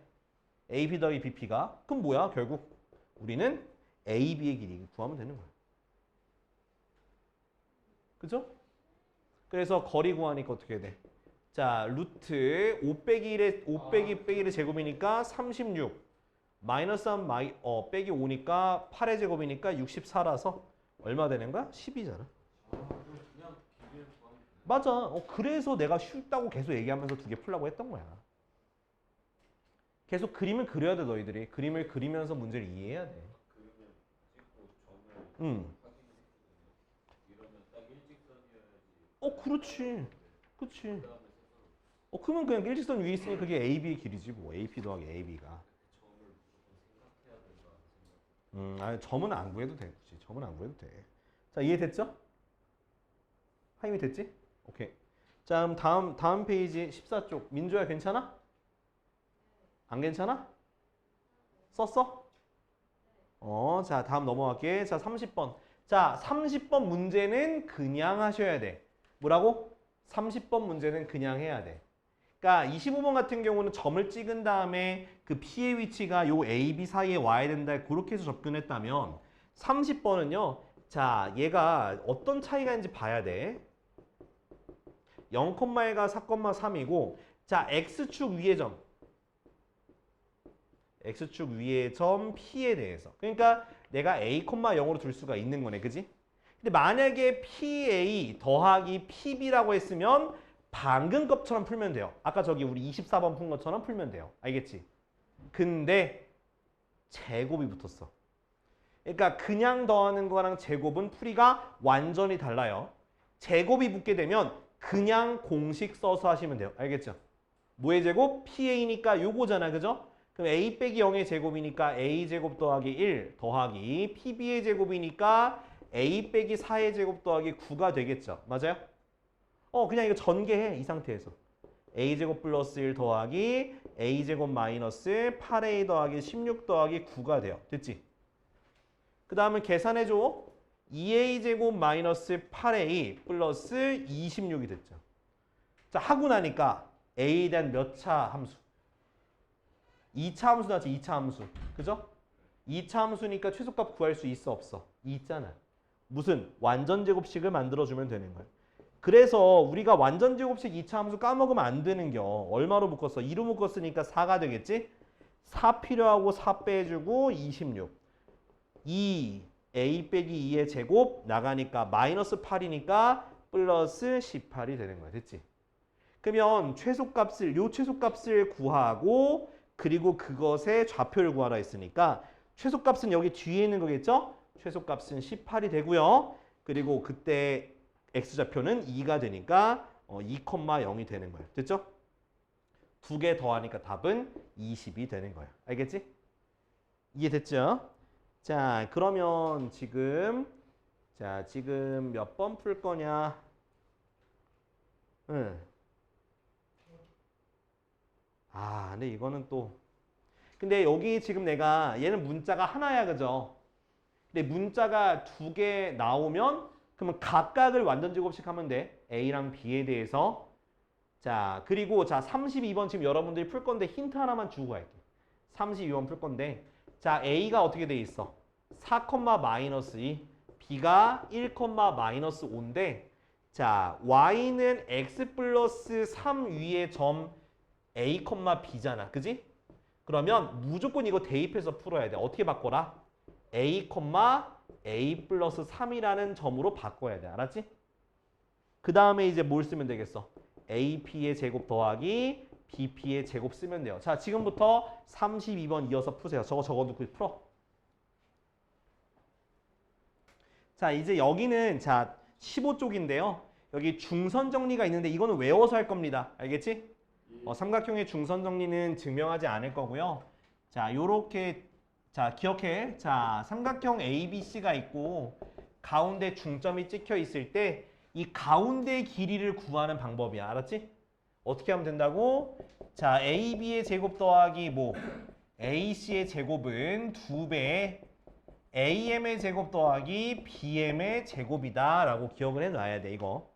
AB 더하기 BP가. 그럼 뭐야, 결국? 우리는 AB의 길이 구하면 되는 거야. 그죠? 그래서 거리 구하니까 어떻게 돼? 자, 루트 5 빼기 1의 5 빼기 1의 제곱이니까 36 마이너스 3 빼기 5니까 8의 제곱이니까 64라서 얼마 되는 거야? 10이잖아. 그냥 기계를 구하면 맞아. 그래서 내가 쉽다고 계속 얘기하면서 두 개 풀라고 했던 거야. 계속 그림을 그려야 돼, 너희들이. 그림을 그리면서 문제를 이해해야 돼. 그러면 찍고 점을 응. 확인했거든요. 이러면 딱 일직선이어야지. 그렇지. 그치. 그다음에 세서로 그러면 그냥 일직선 위에 있으니 그게 AB의 길이지 뭐. AP 더하기 AB가. 점을 무조건 생각해야 된다 생각. 아니, 점은 안 구해도 돼. 굳이. 점은 안 구해도 돼. 자, 이해됐죠? 하임이 됐지? 오케이. 자, 그럼 다음 페이지 14쪽. 민주야 괜찮아? 안 괜찮아? 썼어? 자, 다음 넘어갈게. 자, 30번. 자, 30번 문제는 그냥 하셔야 돼. 뭐라고? 30번 문제는 그냥 해야 돼. 그러니까 25번 같은 경우는 점을 찍은 다음에 그 P의 위치가 요 A, B 사이에 와야 된다. 그렇게 해서 접근했다면 30번은요. 자, 얘가 어떤 차이가 있는지 봐야 돼. 0,1가 4,3이고 자, X축 위의 점. X축 위의 점 P에 대해서. 그러니까 내가 A, 0으로 둘 수가 있는 거네. 그지? 근데 만약에 PA 더하기 PB라고 했으면 방금 것처럼 풀면 돼요. 아까 저기 우리 24번 푼 것처럼 풀면 돼요. 알겠지? 근데 제곱이 붙었어. 그러니까 그냥 더하는 거랑 제곱은 풀이가 완전히 달라요. 제곱이 붙게 되면 그냥 공식 써서 하시면 돼요. 알겠죠? 뭐의 제곱? PA니까 요거잖아. 그죠? 그럼 A 빼기 0의 제곱이니까 A제곱 더하기 1 더하기 PB의 제곱이니까 A 빼기 4의 제곱 더하기 9가 되겠죠. 맞아요? 그냥 이거 전개해. 이 상태에서. A제곱 플러스 1 더하기 A제곱 마이너스 8A 더하기 16 더하기 9가 돼요. 됐지? 그 다음에 계산해줘. 2A제곱 마이너스 8A 플러스 26이 됐죠. 자, 하고 나니까 A에 대한 몇 차 함수? 2차 함수 나왔지, 2차 함수. 그죠? 2차 함수니까 최소값 구할 수 있어, 없어? 있잖아. 무슨? 완전 제곱식을 만들어주면 되는 거야. 그래서 우리가 완전 제곱식 2차 함수 까먹으면 안 되는겨. 얼마로 묶었어? 2로 묶었으니까 4가 되겠지? 4 필요하고 4 빼주고 26. 2, A 빼기 2의 제곱 나가니까 마이너스 8이니까 플러스 18이 되는 거야. 됐지? 그러면 최소값을, 요 최소값을 구하고 그리고 그것의 좌표를 구하라 했으니까 최소값은 여기 뒤에 있는 거겠죠? 최소값은 18이 되고요. 그리고 그때 x좌표는 2가 되니까 2,0이 되는 거예요. 됐죠? 두 개 더하니까 답은 20이 되는 거예요. 알겠지? 이해됐죠? 자, 그러면 지금 몇 번 풀 거냐? 근데 이거는 또 근데 여기 지금 내가 얘는 문자가 하나야, 그죠? 근데 문자가 두 개 나오면 그러면 각각을 완전 제곱식 하면 돼. A랑 B에 대해서. 자, 그리고 자 32번 지금 여러분들이 풀 건데 힌트 하나만 주고 갈게. 32번 풀 건데 자, A가 어떻게 돼 있어? 4, 마이너스 2, B가 1, 마이너스 5인데 자, Y는 X 플러스 3 위의 점 A, B잖아. 그지? 그러면 무조건 이거 대입해서 풀어야 돼. 어떻게 바꿔라? A, A 플러스 3이라는 점으로 바꿔야 돼. 알았지? 그 다음에 이제 뭘 쓰면 되겠어? AP의 제곱 더하기 BP의 제곱 쓰면 돼요. 자, 지금부터 32번 이어서 푸세요. 저거 적어놓고 풀어. 자, 이제 여기는 자 15쪽인데요. 여기 중선 정리가 있는데 이거는 외워서 할 겁니다. 알겠지? 삼각형의 중선 정리는 증명하지 않을 거고요. 자, 요렇게 자, 기억해. 자, 삼각형 ABC가 있고 가운데 중점이 찍혀 있을 때 이 가운데 길이를 구하는 방법이야. 알았지? 어떻게 하면 된다고? 자, AB의 제곱 더하기 뭐 AC의 제곱은 2배 AM의 제곱 더하기 BM의 제곱이다 라고 기억을 해놔야 돼. 이거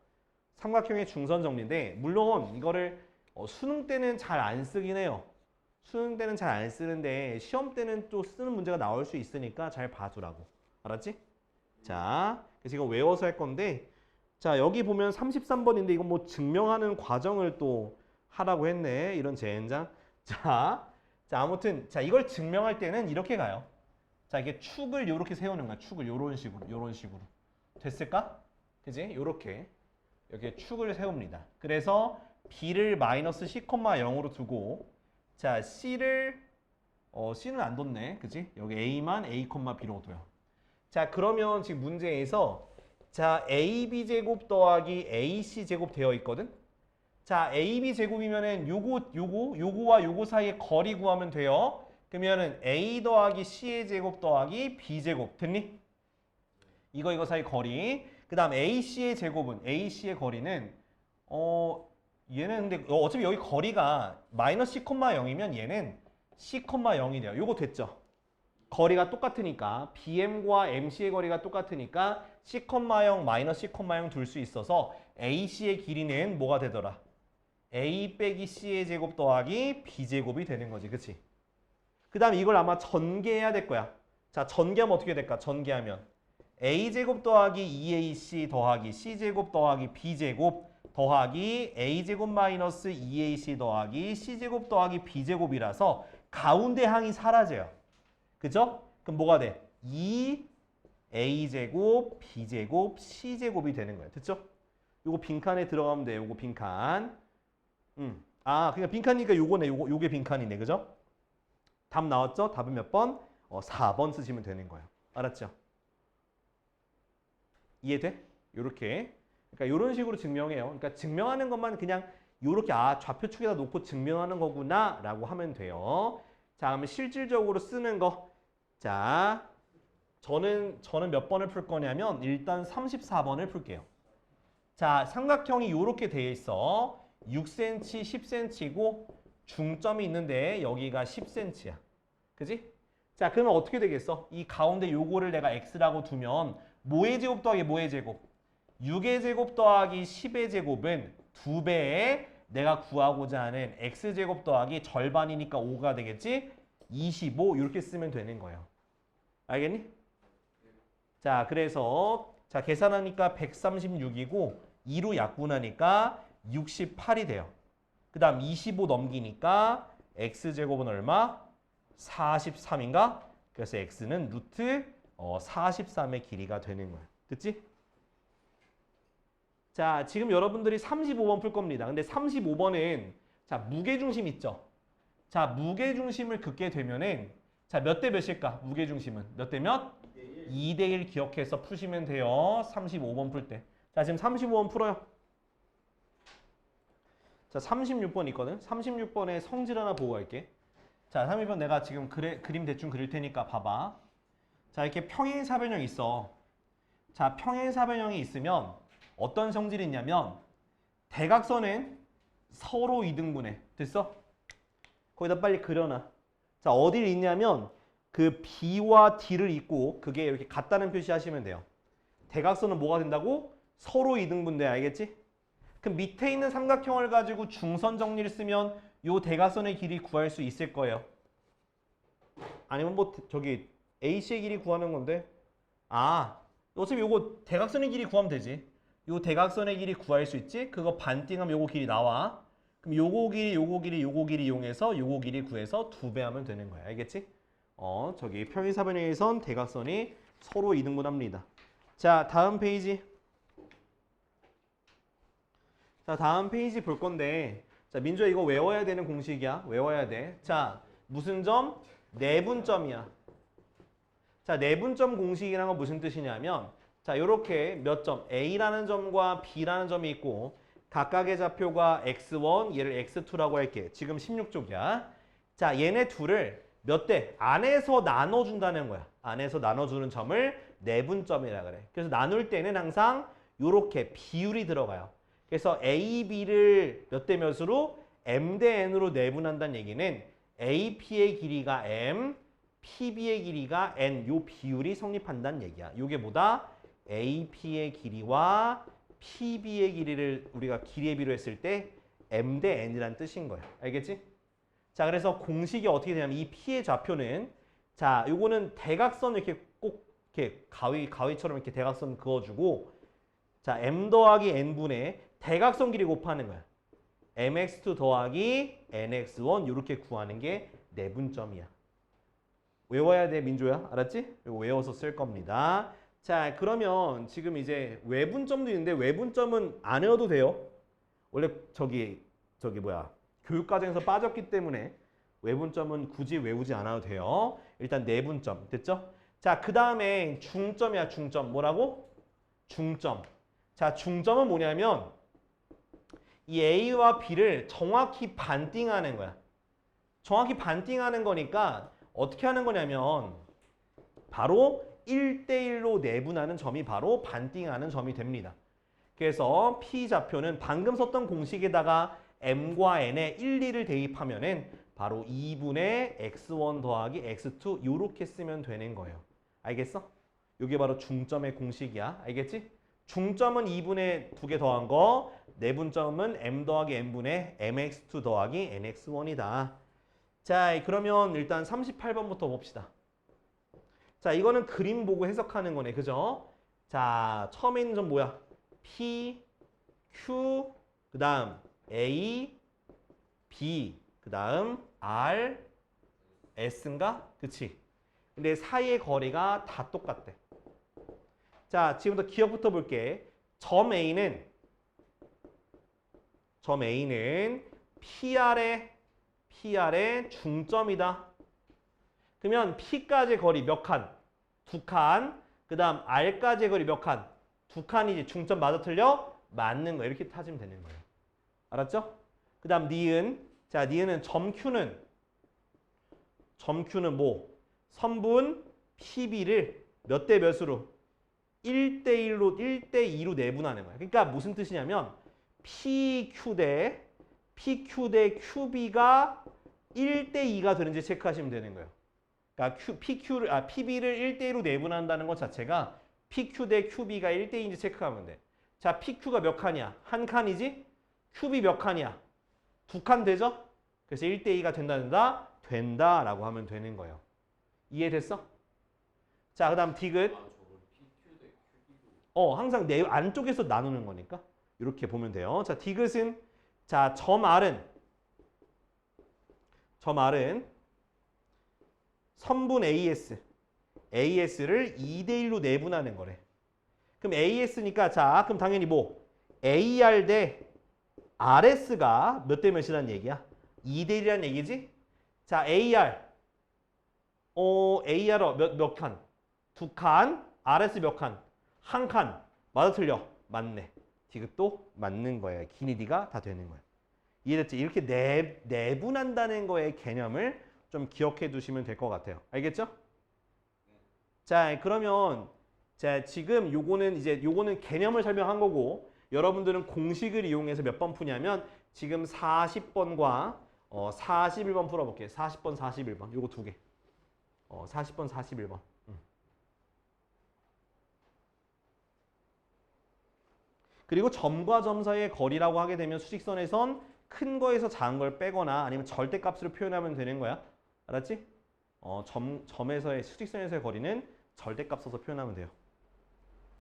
삼각형의 중선 정리인데 물론 이거를 수능 때는 잘 안 쓰긴 해요. 수능 때는 잘 안 쓰는데 시험 때는 또 쓰는 문제가 나올 수 있으니까 잘 봐두라고. 알았지? 자, 그래서 이거 외워서 할 건데 자, 여기 보면 33번인데 이건 뭐 증명하는 과정을 또 하라고 했네. 이런 젠장. 자, 아무튼 자, 이걸 증명할 때는 이렇게 가요. 자, 이게 축을 이렇게 세우는 거야. 축을 요런 식으로. 요런 식으로. 됐을까? 그지? 요렇게. 이렇게 축을 세웁니다. 그래서 b를 마이너스 c,0으로 두고 자, c를 c는 안 뒀네. 그지? 여기 a만 a, b로 둬요. 자, 그러면 지금 문제에서 자, ab 제곱 더하기 ac 제곱 되어 있거든. 자, ab 제곱이면은 요거와 요거 사이에 거리 구하면 돼요. 그러면은 a 더하기 c의 제곱 더하기 b 제곱 됐니? 이거 사이 거리. 그다음 ac의 제곱은 ac의 거리는 얘는 근데 어차피 여기 거리가 마이너스 c,0이면 얘는 c,0이 돼요. 요거 됐죠? 거리가 똑같으니까 bm과 mc의 거리가 똑같으니까 c,0 마이너스 c,0 둘 수 있어서 ac의 길이는 뭐가 되더라? a 빼기 c의 제곱 더하기 b 제곱이 되는 거지. 그치? 그 다음에 이걸 아마 전개해야 될 거야. 자, 전개하면 어떻게 될까? 전개하면 a 제곱 더하기 2ac 더하기 c 제곱 더하기 b 제곱 더하기 a 제곱 마이너스 2ac 더하기 c 제곱 더하기 b 제곱이라서 가운데 항이 사라져요. 그죠? 그럼 뭐가 돼? 2a 제곱 b 제곱 c 제곱이 되는 거야. 됐죠? 요거 빈칸에 들어가면 돼. 요거 빈칸. 그러니까 빈칸이니까 요거네. 요게 빈칸이네. 그죠? 답 나왔죠? 답은 몇 번? 4번 쓰시면 되는 거예요. 알았죠? 이해돼? 요렇게. 그러니까 요런 식으로 증명해요. 그러니까 증명하는 것만 그냥 요렇게 좌표축에다 놓고 증명하는 거구나 라고 하면 돼요. 자, 그러면 실질적으로 쓰는 거. 자, 저는 몇 번을 풀 거냐면 일단 34번을 풀게요. 자, 삼각형이 요렇게 되어 있어. 6cm, 10cm고 중점이 있는데 여기가 10cm야. 그지? 자, 그러면 어떻게 되겠어? 이 가운데 요거를 내가 x라고 두면 뭐의 제곱 더하기 뭐의 제곱? 6의 제곱 더하기 10의 제곱은 2배에 내가 구하고자 하는 x제곱 더하기 절반이니까 5가 되겠지? 25 이렇게 쓰면 되는 거예요. 알겠니? 자, 그래서 자, 계산하니까 136이고 2로 약분하니까 68이 돼요. 그 다음 25 넘기니까 x제곱은 얼마? 43인가? 그래서 x는 루트 43의 길이가 되는 거예요. 됐지? 자, 지금 여러분들이 35번 풀 겁니다. 근데 35번은 자, 무게중심 있죠? 자, 무게중심을 긋게 되면은 자, 몇 대 몇일까? 무게중심은 몇 대 몇? 2대 1 기억해서 푸시면 돼요. 35번 풀 때. 자, 지금 35번 풀어요. 자, 36번 있거든. 36번에 성질 하나 보고 갈게. 자, 32번 내가 지금 그림 대충 그릴 테니까 봐봐. 자, 이렇게 평행사변형이 있어. 자, 평행사변형이 있으면 어떤 성질이 있냐면 대각선은 서로 2등분해. 됐어? 거기다 빨리 그려놔. 자, 어디를 있냐면 그 B와 D를 잇고 그게 이렇게 같다는 표시 하시면 돼요. 대각선은 뭐가 된다고? 서로 2등분돼. 알겠지? 그럼 밑에 있는 삼각형을 가지고 중선 정리를 쓰면 요 대각선의 길이 구할 수 있을 거예요. 아니면 뭐 저기 AC의 길이 구하는 건데 어차피 요거 대각선의 길이 구하면 되지. 요 대각선의 길이 구할 수 있지? 그거 반띵하면 요거 길이 나와. 그럼 요거 길이 이용해서 요거 길이 구해서 2배 하면 되는 거야. 알겠지? 저기 평행사변형에선 대각선이 서로 2등분합니다. 자, 다음 페이지. 자, 다음 페이지 볼 건데 자, 민주야 이거 외워야 되는 공식이야. 외워야 돼. 자, 무슨 점? 내분점이야. 자, 내분점 공식이란 건 무슨 뜻이냐면 자, 요렇게 몇 점? A라는 점과 B라는 점이 있고 각각의 좌표가 x1, 얘를 x2라고 할게. 지금 16쪽이야. 자, 얘네 둘을 몇 대? 안에서 나눠준다는 거야. 안에서 나눠주는 점을 내분점이라 그래. 그래서 나눌 때는 항상 요렇게 비율이 들어가요. 그래서 A, B를 몇 대 몇으로? M 대 N으로 내분한다는 얘기는 AP의 길이가 M, PB의 길이가 N 요 비율이 성립한다는 얘기야. 요게 뭐다? AP의 길이와 PB의 길이를 우리가 길이의 비로 했을 때 M 대 N이라는 뜻인 거야. 알겠지? 자, 그래서 공식이 어떻게 되냐면 이 P의 좌표는 자, 요거는 대각선 이렇게 꼭 이렇게 가위처럼 이렇게 대각선 그어주고 자, m 더하기 n분의 대각선 길이 곱하는 거야. mx2 더하기 nx1 이렇게 구하는 게 내분점이야. 외워야 돼, 민조야. 알았지? 이거 외워서 쓸 겁니다. 자, 그러면 지금 이제 외분점도 있는데 외분점은 안 외워도 돼요. 원래 저기 뭐야 교육과정에서 빠졌기 때문에 외분점은 굳이 외우지 않아도 돼요. 일단 내분점 됐죠? 자, 그 다음에 중점이야. 중점 뭐라고? 중점. 자, 중점은 뭐냐면 이 A와 B를 정확히 반띵하는 거야. 정확히 반띵하는 거니까 어떻게 하는 거냐면 바로 1대1로 내분하는 점이 바로 반띵하는 점이 됩니다. 그래서 P좌표는 방금 썼던 공식에다가 M과 N에 1, 2를 대입하면은 바로 2분의 X1 더하기 X2 이렇게 쓰면 되는 거예요. 알겠어? 이게 바로 중점의 공식이야. 알겠지? 중점은 2분의 2개 더한 거, 내분점은 M 더하기 N분의 MX2 더하기 NX1이다. 자, 그러면 일단 38번부터 봅시다. 자, 이거는 그림 보고 해석하는 거네. 그죠? 자, 처음에 있는 점 뭐야? P, Q, 그 다음 A, B, 그 다음 R, S인가? 그치? 근데 사이의 거리가 다 똑같대. 자, 지금부터 기억부터 볼게. 점 A는 PR의 중점이다. 그러면 P까지 거리 몇 칸? 두 칸. 그 다음 R까지 거리 몇 칸? 두 칸이지. 중점 맞아 틀려? 맞는 거. 이렇게 타시면 되는 거예요. 알았죠? 그 다음 니은. 자, 니은은 점 Q는 뭐? 선분 PB를 몇 대 몇으로? 1대1로 1대2로 내분하는 거야. 그러니까 무슨 뜻이냐면 PQ 대 QB가 1대2가 되는지 체크하시면 되는 거예요. 그러니까 PB를 1대1로 내분한다는 것 자체가 PQ 대 QB가 1대2인지 체크하면 돼. 자, PQ가 몇 칸이야? 한 칸이지? QB 몇 칸이야? 두 칸 되죠? 그래서 1대2가 된다? 된다라고 하면 되는 거예요. 이해됐어? 자, 그 다음 디귿. 항상 내 안쪽에서 나누는 거니까 이렇게 보면 돼요. 자, 디귿은 자, 점 R은 선분 AS를 2대1로 내분하는 거래. 그럼 AS니까 자, 그럼 당연히 뭐 AR 대 RS가 몇 대 몇이라는 얘기야? 2대1이라는 얘기지? 자, AR 몇 칸? 두 칸. RS 몇 칸? 한 칸. 맞아 틀려? 맞네. 디귿도 맞는 거예요. 기니디가 다 되는 거예요. 이해됐지? 이렇게 내분한다는 거의 개념을 좀 기억해 두시면 될 것 같아요. 알겠죠? 자, 그러면 자, 지금 요거는 개념을 설명한 거고 여러분들은 공식을 이용해서 몇 번 푸냐면 지금 40번과 41번 풀어볼게요. 40번, 41번. 요거 두 개. 40번, 41번. 그리고 점과 점 사이의 거리라고 하게 되면 수직선에선 큰 거에서 작은 걸 빼거나 아니면 절대값으로 표현하면 되는 거야. 알았지? 점에서의 수직선에서의 거리는 절대값 써서 표현하면 돼요.